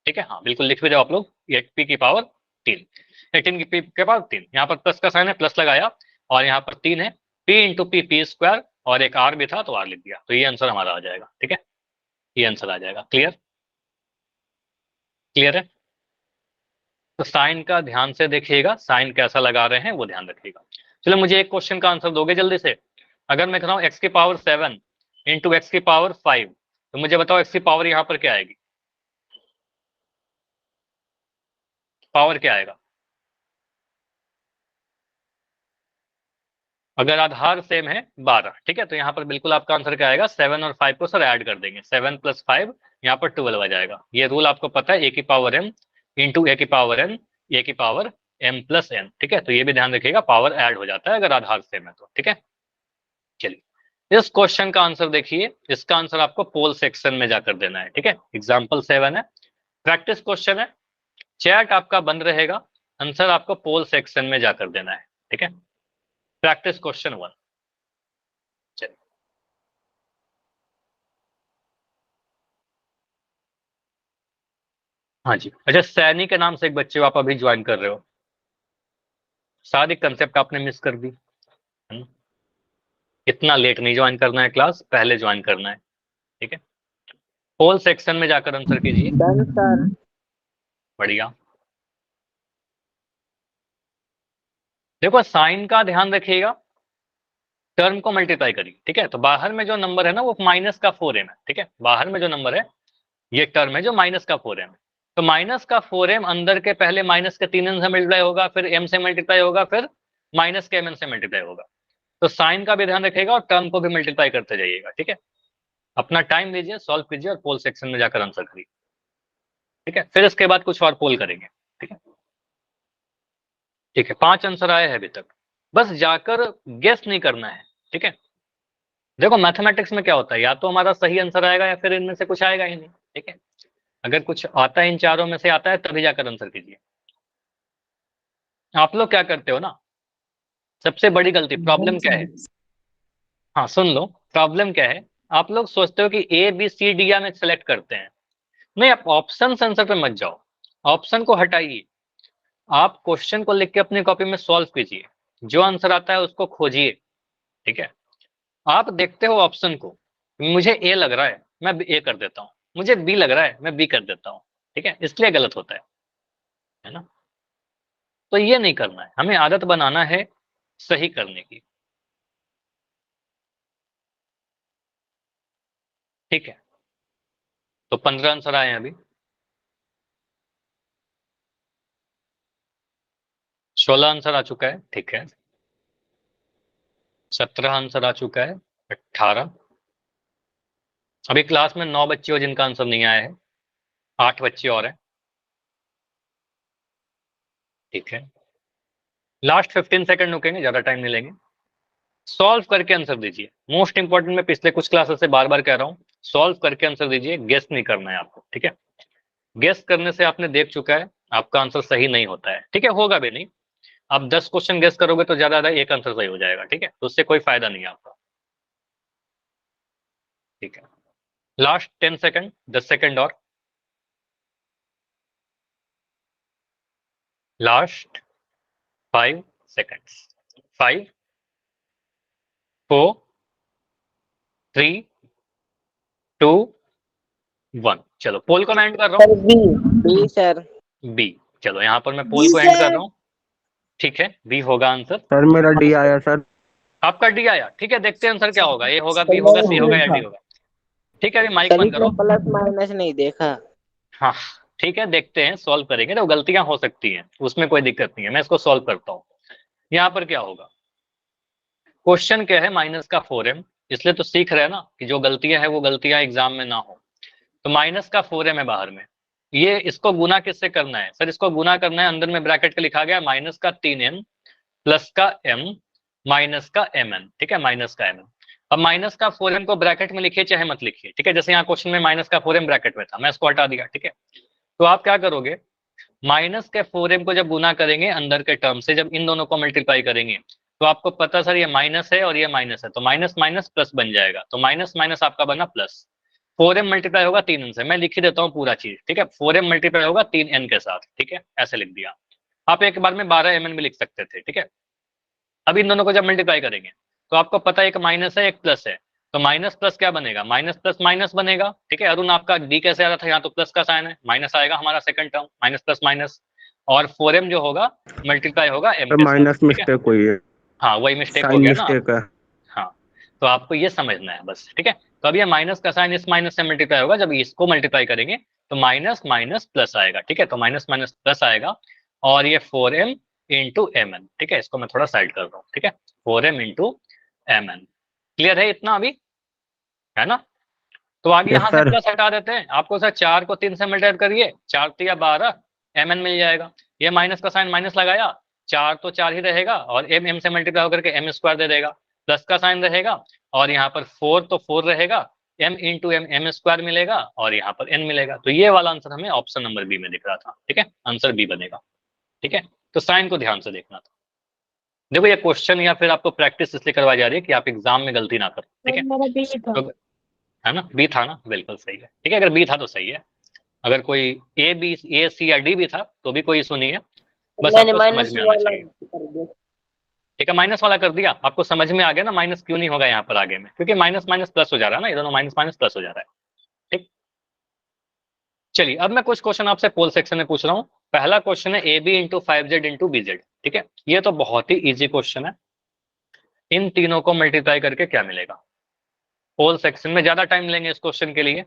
ठीक है, हाँ बिल्कुल लिख भी जाओ आप लोग, ये p की पावर 3, 18 की p के पावर 3, यहाँ पर प्लस का साइन है, प्लस लगाया, और यहाँ पर 3 है, p इंटू p स्क्वायर, और एक r भी था तो r लिख दिया, तो ये आंसर हमारा आ जाएगा। ठीक है, ये आंसर आ जाएगा। क्लियर? क्लियर है? तो साइन का ध्यान से देखिएगा, साइन कैसा लगा रहे हैं वो ध्यान रखिएगा। चलो मुझे एक क्वेश्चन का आंसर दोगे जल्दी से? अगर मैं कह रहा हूँ x की पावर 7 इंटू एक्स की पावर 5, तो मुझे बताओ x की पावर यहाँ पर क्या आएगी? पावर क्या आएगा? अगर आधार सेम है 12, ठीक है, तो यहाँ पर बिल्कुल आपका आंसर क्या आएगा? 7 और 5 को सर ऐड कर देंगे, 7 प्लस 5 यहाँ पर 12 आ जाएगा। ये रूल आपको पता है, a की पावर m इंटू a की पावर n, a की पावर m प्लस n। ठीक है, तो ये भी ध्यान रखिएगा, पावर ऐड हो जाता है अगर आधार सेम है तो। ठीक है, चलिए इस क्वेश्चन का आंसर देखिए, इसका आंसर आपको पोल सेक्शन में जाकर देना है। ठीक है, एग्जाम्पल 7 है, प्रैक्टिस क्वेश्चन है, चैट आपका बंद रहेगा, आंसर आपको पोल सेक्शन में जाकर देना है। ठीक है, प्रैक्टिस क्वेश्चन 1। चलिए हाँ जी, अच्छा सैनी के नाम से एक बच्चे को आप अभी ज्वाइन कर रहे हो, सारी कंसेप्ट आपने मिस कर दी। इतना लेट नहीं ज्वाइन करना है क्लास, पहले ज्वाइन करना है। ठीक है, पोल सेक्शन में जाकर आंसर कीजिए। Done sir. बढ़िया। देखो साइन का ध्यान रखिएगा, टर्म को मल्टीप्लाई करिए। ठीक है, तो बाहर में जो नंबर है ना वो माइनस का 4m है। ठीक है, बाहर में जो नंबर है ये टर्म है जो माइनस का 4m है, तो माइनस का 4m अंदर के पहले माइनस के 3n से मल्टीप्लाई होगा, फिर m से मल्टीप्लाई होगा, फिर माइनस के mn से मल्टीप्लाई होगा। तो साइन का भी ध्यान रखिएगा और टर्म को भी मल्टीप्लाई करते जाइएगा। ठीक है, अपना टाइम लीजिए, सॉल्व कीजिए और पोल सेक्शन में जाकर आंसर करिए। ठीक है, फिर इसके बाद कुछ और पोल करेंगे। ठीक है, ठीक है, 5 आंसर आए हैं अभी तक, बस जाकर गेस नहीं करना है। ठीक है, देखो मैथमेटिक्स में क्या होता है, या तो हमारा सही आंसर आएगा या फिर इनमें से कुछ आएगा ही नहीं। ठीक है, अगर कुछ आता है, इन चारों में से आता है, तभी जाकर आंसर कीजिए। आप लोग क्या करते हो ना, सबसे बड़ी गलती, प्रॉब्लम क्या है? हाँ सुन लो, प्रॉब्लम क्या है, आप लोग सोचते हो कि ए बी सी डी या में सेलेक्ट करते हैं, नहीं, आप ऑप्शन आंसर पे मत जाओ, ऑप्शन को हटाइए, आप क्वेश्चन को लिख के अपनी कॉपी में सॉल्व कीजिए, जो आंसर आता है उसको खोजिए। ठीक है, आप देखते हो ऑप्शन को, मुझे ए लग रहा है मैं ए कर देता हूँ, मुझे बी लग रहा है मैं बी कर देता हूँ। ठीक है, इसलिए गलत होता है ना? तो ये नहीं करना है, हमें आदत बनाना है सही करने की। ठीक है, तो 15 आंसर आए हैं अभी, 16 आंसर आ चुका है। ठीक है, 17 आंसर आ चुका है, 18, अभी क्लास में 9 बच्चे हो जिनका आंसर नहीं आया है, 8 बच्चे और हैं। ठीक है, लास्ट 15 सेकंड रुकेंगे, ज्यादा टाइम नहीं लेंगे, सॉल्व करके आंसर दीजिए। मोस्ट इंपॉर्टेंट, मैं पिछले कुछ क्लासेस से बार बार कह रहा हूँ, सॉल्व करके आंसर दीजिए, गेस नहीं करना है आपको। ठीक है, गेस करने से आपने देख चुका है आपका आंसर सही नहीं होता है। ठीक है, होगा भी नहीं, आप 10 क्वेश्चन गेस करोगे तो ज्यादा ज्यादा एक आंसर सही हो जाएगा। ठीक है, तो उससे कोई फायदा नहीं है आपका। ठीक है, लास्ट 10 सेकंड, 10 सेकंड और, लास्ट 5 सेकंड्स। 5 4 3 2 1। चलो पोल को मैं एंड कर रहा सर बी। B sir. हूँ बी। चलो यहाँ पर मैं पोल को एंड कर रहा हूँ। ठीक है, बी होगा आंसर। सर मेरा डी आया सर। आपका डी आया, ठीक है, देखते हैं आंसर क्या होगा, ए होगा, बी होगा, सी होगा या डी होगा। ठीक है, अभी माइक सर बंद इसमें करो। प्लस माइनस नहीं देखा। हाँ ठीक है, देखते हैं, सॉल्व करेंगे, तो गलतियां हो सकती हैं, उसमें कोई दिक्कत नहीं है, मैं इसको सॉल्व करता हूँ। यहाँ पर क्या होगा, क्वेश्चन क्या है, माइनस का 4m, इसलिए तो सीख रहे हैं ना कि जो गलतियां हैं वो गलतियां एग्जाम में ना हो। तो माइनस का 4m है बाहर में, ये इसको गुना किससे करना है सर, इसको गुना करना है, अंदर में ब्रैकेट का लिखा गया माइनस का 3n प्लस का m माइनस का mn। ठीक है, माइनस का mn। अब माइनस का 4m को ब्रैकेट में लिखिए चाहे मत लिखिए, ठीक है, जैसे यहाँ क्वेश्चन में माइनस का 4m ब्रैकेट में था, मैं इसको हटा दिया। ठीक है, तो आप क्या करोगे, माइनस के 4m को जब गुना करेंगे अंदर के टर्म से, जब इन दोनों को मल्टीप्लाई करेंगे, तो आपको पता सर ये माइनस है और ये माइनस है, तो माइनस माइनस प्लस बन जाएगा, तो माइनस माइनस आपका बना प्लस। 4m मल्टीप्लाई होगा 3n से, मैं लिख ही देता हूँ पूरा चीज। ठीक है, 4m मल्टीप्लाई होगा 3n के साथ। ठीक है, ऐसे लिख दिया। आप एक बार में 12mn भी लिख सकते थे। ठीक है, अब इन दोनों को जब मल्टीप्लाई करेंगे तो आपको पता है एक माइनस है एक प्लस है, तो माइनस प्लस क्या बनेगा, माइनस प्लस माइनस बनेगा। ठीक है, अरुण आपका डी कैसे आ रहा था, यहाँ तो प्लस का साइन है, माइनस आएगा हमारा second term, minus plus minus, और 4m जो होगा मल्टीप्लाई होगा m सर के साथ। माइनस ठीक है, मिस्टेक हुई है। हाँ वही मिस्टेक हो साइन गया ना। मिस्टेक है। हाँ, तो आपको ये समझना है बस। ठीक है, तो अब ये माइनस का साइन इस माइनस से मल्टीप्लाई होगा, जब इसको मल्टीप्लाई करेंगे तो माइनस माइनस प्लस आएगा। ठीक है, तो माइनस माइनस प्लस आएगा, और ये 4m इंटू एम एन। ठीक है, इसको मैं थोड़ा साइड कर रहा हूँ। ठीक है, 4m into M N. Clear है इतना अभी, है ना। तो आगे यस यहाँ से सर। प्लस हटा देते हैं, आपको सर 4 को 3 से मल्टीप्लाई करिए, 4 3 12 mn मिल जाएगा। ये माइनस का साइन माइनस लगाया, 4 तो 4 ही रहेगा, और m से मल्टीप्लाई होकर के m स्क्वायर दे देगा, प्लस का साइन रहेगा, और यहाँ पर 4 तो 4 रहेगा, m into m m square मिलेगा, और यहाँ पर n मिलेगा। तो ये वाला आंसर हमें ऑप्शन नंबर बी में दिख रहा था। ठीक है, आंसर बी बनेगा। ठीक है, तो साइन को ध्यान से देखना था। देखो ये क्वेश्चन या फिर आपको प्रैक्टिस इसलिए करवाई जा रही है कि आप एग्जाम में गलती ना करो। ठीक है, तो है ना, बी था ना, बिल्कुल सही है। ठीक है, अगर बी था तो सही है, अगर कोई ए बी ए सी या डी भी था तो भी कोई इशू नहीं है, बस मैंने आपको समझ माइनस में आना वाला चाहिए। कर दिया। ठीक है, माइनस वाला कर दिया, आपको समझ में आ गया ना माइनस क्यों नहीं होगा यहाँ पर आगे में, क्योंकि माइनस माइनस प्लस हो जा रहा है ना, ये दोनों माइनस माइनस प्लस हो जा रहा है। ठीक, चलिए अब मैं कुछ क्वेश्चन आपसे पोल सेक्शन में पूछ रहा हूँ। पहला क्वेश्चन है a b into 5z into b z. ठीक है, ये तो बहुत ही ईजी क्वेश्चन है, इन तीनों को मल्टीप्लाई करके क्या मिलेगा। पोल सेक्शन में ज्यादा टाइम लेंगे इस क्वेश्चन के लिए,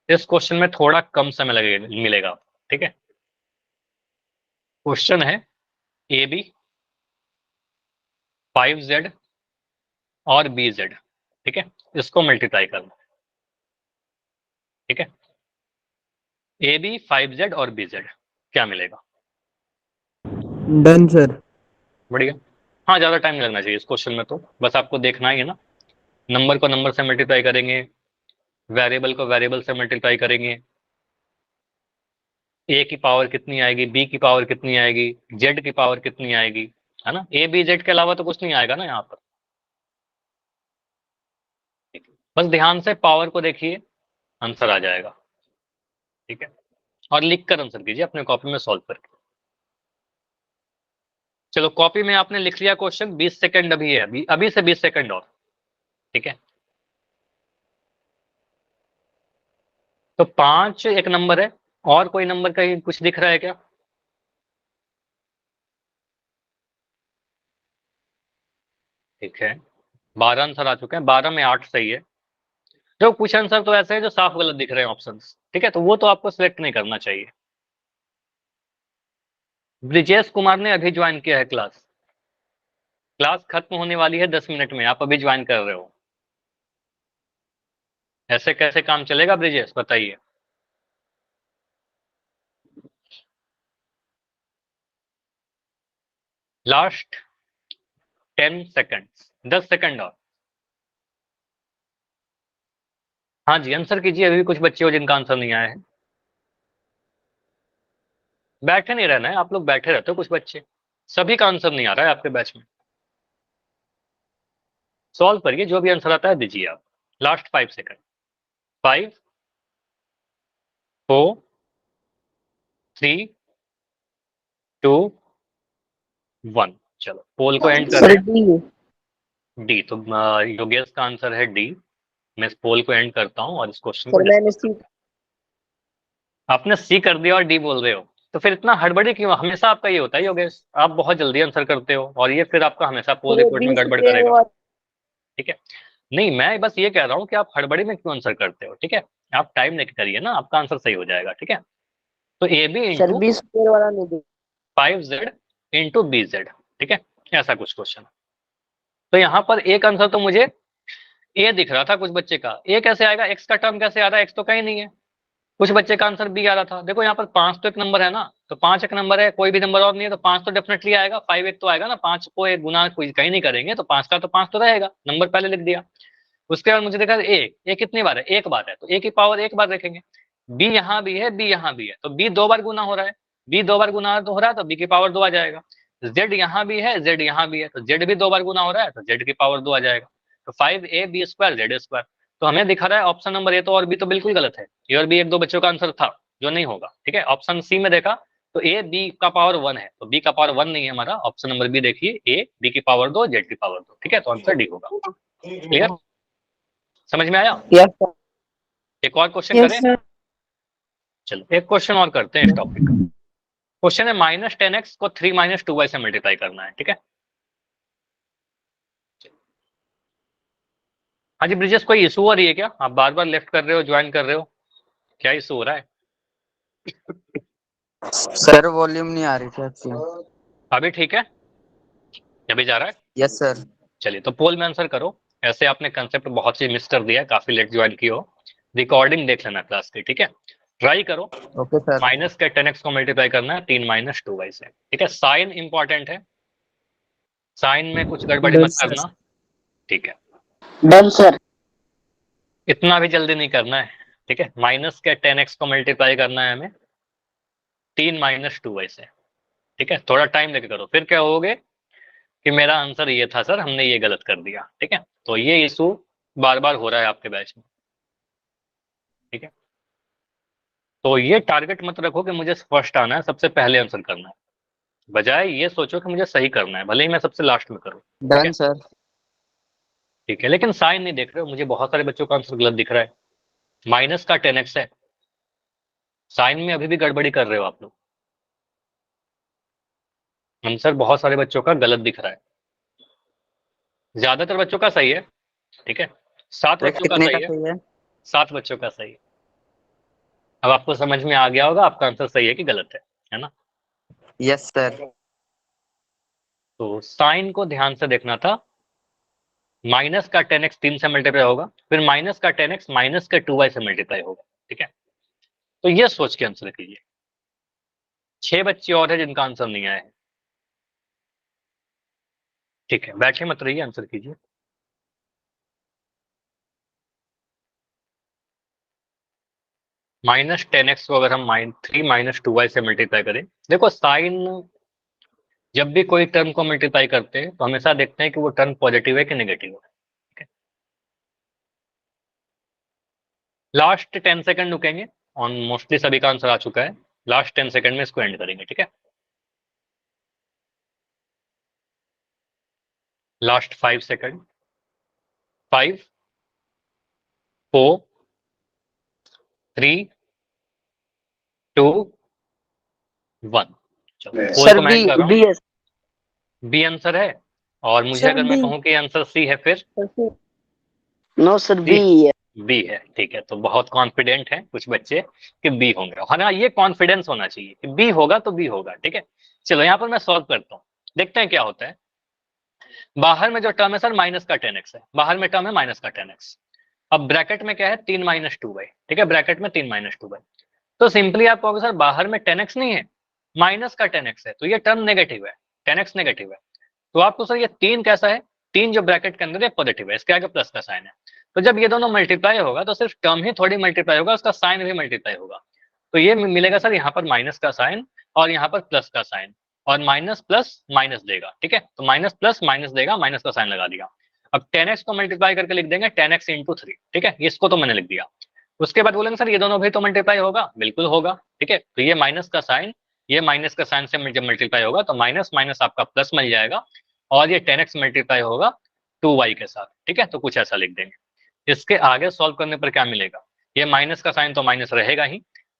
इस क्वेश्चन में थोड़ा कम समय लगेगा मिलेगा। ठीक है, क्वेश्चन है ए बी 5z और बी जेड। ठीक है, इसको मल्टीप्लाई करना। ठीक है, ए बी 5z और बी जेड क्या मिलेगा। Done sir. बढ़िया, हाँ ज्यादा टाइम नहीं लगना चाहिए इस क्वेश्चन में, तो बस आपको देखना ही है ना, नंबर को नंबर से मल्टीप्लाई करेंगे, वेरिएबल को वेरिएबल से मल्टीप्लाई करेंगे, ए की पावर कितनी आएगी, बी की पावर कितनी आएगी, जेड की पावर कितनी आएगी, है ना। ए बी जेड के अलावा तो कुछ नहीं आएगा ना यहाँ पर। बस ध्यान से पावर को देखिए, आंसर आ जाएगा। ठीक है, और लिख कर आंसर कीजिए अपने कॉपी में सॉल्व करके। चलो कॉपी में आपने लिख लिया क्वेश्चन, 20 सेकंड अभी है, अभी से 20 सेकंड और। ठीक है, तो 5 एक नंबर है, और कोई नंबर कहीं कुछ दिख रहा है क्या। ठीक है, 12 आंसर आ चुके हैं, 12 में 8 सही है। जो कुछ आंसर तो ऐसे है जो साफ गलत दिख रहे हैं ऑप्शंस। ठीक है, तो वो तो आपको सिलेक्ट नहीं करना चाहिए। ब्रिजेश कुमार ने अभी ज्वाइन किया है क्लास, क्लास खत्म होने वाली है 10 मिनट में, आप अभी ज्वाइन कर रहे हो, ऐसे कैसे काम चलेगा ब्रिजेश, बताइए। लास्ट 10 सेकंड, 10 सेकंड और। हाँ जी, आंसर कीजिए, अभी भी कुछ बच्चे हो जिनका आंसर नहीं आया है। बैठे नहीं रहना है, आप लोग बैठे रहते हो कुछ बच्चे, सभी का आंसर नहीं आ रहा है आपके बैच में। सॉल्व करिए, जो भी आंसर आता है दीजिए आप। Last 5 second, 5 4 3 2 1। चलो पोल को एंड कर सर रहे हैं। डी। डी, तो योगेश का आंसर है डी। मैं इस पोल को एंड करता हूँ और इस क्वेश्चन को सर मैंने सी। आपने सी कर दिया और डी बोल रहे हो, तो फिर इतना हड़बड़ी क्यों? हमेशा आपका ये होता है योगेश, आप बहुत जल्दी आंसर करते हो और ये फिर आपका हमेशा पोल सर रिपोर्ट बी में गड़बड़ स्क्वायर करेगा। और ठीक है, नहीं मैं बस ये कह रहा हूँ कि आप हड़बड़ी में क्यों आंसर करते हो। ठीक है, आप टाइम लेके करिए ना, आपका आंसर सही हो जाएगा। ठीक है, तो a b sir into b square वाला नहीं दे। 5z into b z. ठीक है, ऐसा कुछ क्वेश्चन। तो यहाँ पर एक आंसर तो मुझे ए दिख रहा था कुछ बच्चे का, ए कैसे आएगा, एक्स का टर्म कैसे आ रहा है, एक्स तो कहीं नहीं है। कुछ बच्चे का आंसर बी आ रहा था। देखो यहाँ पर 5 तो एक नंबर है ना, तो 5 एक नंबर है, कोई भी नंबर और नहीं है, तो 5 तो डेफिनेटली आएगा। 5 एक तो आएगा ना, 5 को एक गुना कोई कहीं नहीं करेंगे, तो 5 का तो 5 तो रहेगा, नंबर पहले लिख दिया। उसके बाद मुझे देखा ए कितनी बार है, एक बार है, तो ए की पावर एक बार रखेंगे। बी यहाँ भी है, बी यहाँ भी है, तो बी 2 बार गुना हो रहा है, बी 2 बार गुना हो रहा है, तो बी की पावर 2 आ जाएगा। जेड यहाँ भी है, जेड यहाँ भी है, तो जेड भी 2 बार गुना हो रहा है, तो जेड की पावर 2 आ जाएगा। तो 5ab स्क्वायर जेड स्क्वायर। तो हमें दिखा रहा है ऑप्शन नंबर ए तो और बी तो बिल्कुल गलत है, ये और बी एक दो बच्चों का आंसर था जो नहीं होगा। ठीक है, ऑप्शन सी में देखा तो ए बी का पावर 1 है, तो बी का पावर 1 नहीं है हमारा। ऑप्शन नंबर बी देखिए, ए बी की पावर 2 जेड की पावर 2। ठीक है, तो आंसर डी होगा। क्लियर, समझ में आया? Yes sir. एक और क्वेश्चन यस करें? सर। चलो एक क्वेश्चन और करते हैं इस टॉपिक का। क्वेश्चन है -10x को 3 - 2y से मल्टीप्लाई करना है। ठीक है, हाँ जी ब्रिजेश, कोई इशू हो रही है क्या? आप बार बार लेफ्ट कर रहे हो, ज्वाइन कर रहे हो, क्या इशू हो रहा है? सर वॉल्यूम नहीं आ रही थी आपकी। अभी ठीक है, अभी जा रहा है? Yes sir. चलिए तो पोल में आंसर करो। ऐसे आपने कंसेप्ट बहुत सी मिस कर दिया, काफी लेट ज्वाइन की हो। रिकॉर्डिंग देख लेना क्लास की। ठीक है, ट्राई करो। Okay sir. माइनस के 10x को मल्टीप्लाई करना है 3 - 2y से। ठीक है, साइन इंपॉर्टेंट है, साइन में कुछ गड़बड़ी डन मत सर। करना। ठीक है, डन सर। इतना भी जल्दी नहीं करना है। ठीक है, माइनस के 10x को मल्टीप्लाई करना है हमें 3 - 2y से। ठीक है, थोड़ा टाइम लेके करो, फिर क्या होगे कि मेरा आंसर ये था सर, हमने ये गलत कर दिया। ठीक है, तो ये इशू बार बार हो रहा है आपके बैच में। ठीक है, तो ये टारगेट मत रखो कि मुझे फर्स्ट आना है, सबसे पहले आंसर करना है, बजाय ये सोचो कि मुझे सही करना है, भले ही मैं सबसे लास्ट में करूँ। ठीक डन है, सर। ठीक है, लेकिन साइन नहीं देख रहे हो, मुझे बहुत सारे बच्चों का आंसर गलत दिख रहा है। माइनस का 10x है, साइन में अभी भी गड़बड़ी कर रहे हो आप लोग। आंसर बहुत सारे बच्चों का गलत दिख रहा है, ज्यादातर बच्चों का सही है। ठीक है, 7 बच्चों का कितने का सही है, सही है? 7 बच्चों का सही है। अब आपको समझ में आ गया होगा आपका आंसर सही है कि गलत है ना? Yes sir. तो साइन को ध्यान से देखना था। माइनस का 10x 3 से मल्टीप्लाई होगा, फिर माइनस का 10x माइनस के 2y से मल्टीप्लाई होगा। ठीक है, तो ये सोच के आंसर कीजिए। 6 बच्चे और है जिनका आंसर नहीं आया है। ठीक है, बैठे मत रहिए, आंसर कीजिए। -10x को अगर हम 3 - 2y से मल्टीप्लाई करें, देखो साइन जब भी कोई टर्म को मल्टीप्लाई करते हैं तो हमेशा देखते हैं कि वो टर्म पॉजिटिव है कि नेगेटिव है। लास्ट 10 सेकंड रुकेंगे, ऑन मोस्टली सभी का आंसर आ चुका है, लास्ट 10 सेकंड में इसको एंड करेंगे। ठीक है, लास्ट 5 सेकंड, 5 4 3 2 1। चलो पोल सर को मैं बी एंड कर रहा बी हूँ। एस। बी आंसर है, और मुझे सर अगर मैं बी। कहूँ कि आंसर सी है, फिर नो सर सी बी है। बी है। ठीक है, तो बहुत कॉन्फिडेंट हैं कुछ बच्चे कि बी होंगे, है ना? ये कॉन्फिडेंस होना चाहिए कि बी होगा तो बी होगा। ठीक है, चलो यहाँ पर मैं सॉल्व करता हूँ, देखते हैं क्या होता है। बाहर में जो टर्म है सर माइनस का 10x है, बाहर में टर्म है माइनस का 10x। अब ब्रैकेट में क्या है 3 - 2y। ठीक है, ब्रैकेट में 3 - 2y। तो सिंपली आप कहोगे सर बाहर में 10x नहीं है, माइनस का 10x है, तो ये टर्म नेगेटिव है, 10x नेगेटिव है। तो आपको सर ये 3 कैसा है, 3 जो ब्रैकेट के अंदर है पॉजिटिव है, इसके आगे प्लस का साइन है। तो जब ये दोनों मल्टीप्लाई होगा तो सिर्फ टर्म ही थोड़ी मल्टीप्लाई होगा, उसका साइन भी मल्टीप्लाई होगा। तो ये मिलेगा सर यहाँ पर माइनस का साइन और यहाँ पर प्लस का साइन, और माइनस प्लस माइनस देगा। ठीक है, तो माइनस प्लस माइनस देगा, माइनस का साइन लगा दिया। अब 10x को मल्टीप्लाई करके लिख देंगे 10x × 3। ठीक है, इसको तो मैंने लिख दिया। उसके बाद बोलेंगे सर ये दोनों भी तो मल्टीप्लाई होगा, बिल्कुल होगा। ठीक है, तो ये माइनस का साइन ये माइनस का साइन से जब मल्टीप्लाई होगा तो माइनस माइनस आपका प्लस मिल जाएगा, और ये 10x मल्टीप्लाई होगा 2y के साथ, ठीक है। तो कुछ ऐसा लिख देंगे। इसके आगे सॉल्व करने पर क्या मिलेगा, ये माइनस का साइन तो माइनस रहेगा ही,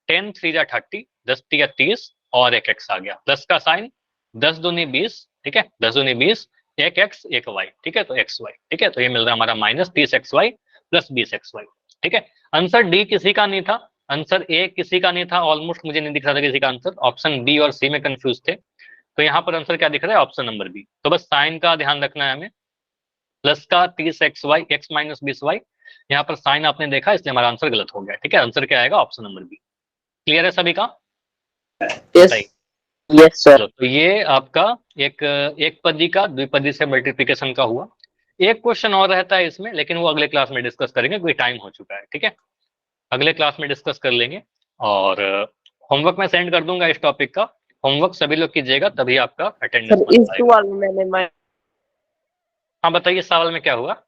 10 3 जा 30, 10 3 30 और एक x आ गया, प्लस का साइन 10 दूनी 20, ठीक है, 10 दूनी 20, एक x एक y, ठीक है, तो xy, ठीक है। तो ये मिल रहा है हमारा माइनस 30xy प्लस 20xy, ठीक है। आंसर डी किसी का नहीं था, आंसर ए किसी का नहीं था, ऑलमोस्ट मुझे नहीं दिख रहा था किसी का आंसर, ऑप्शन बी और सी में कंफ्यूज थे। तो यहाँ पर आंसर क्या दिख रहा है, ऑप्शन नंबर बी। तो बस साइन का ध्यान रखना है हमें, प्लस का 30xy x माइनस 20y, यहाँ पर साइन आपने देखा इसलिए हमारा आंसर गलत हो गया, ठीक है। आंसर क्या आएगा, ऑप्शन नंबर बी। क्लियर है सभी का? यस सही। Yes sir. चलो, तो ये आपका एक पदी का द्विपदी से मल्टीप्लिकेशन का हुआ। एक क्वेश्चन और रहता है इसमें, लेकिन वो अगले क्लास में डिस्कस करेंगे क्योंकि टाइम हो चुका है, ठीक है। अगले क्लास में डिस्कस कर लेंगे, और होमवर्क मैं सेंड कर दूंगा इस टॉपिक का। होमवर्क सभी लोग कीजिएगा, तभी आपका अटेंडेंस सर बन इस पाएगा। सवाल में मैंने हाँ बताइए, सवाल में क्या हुआ?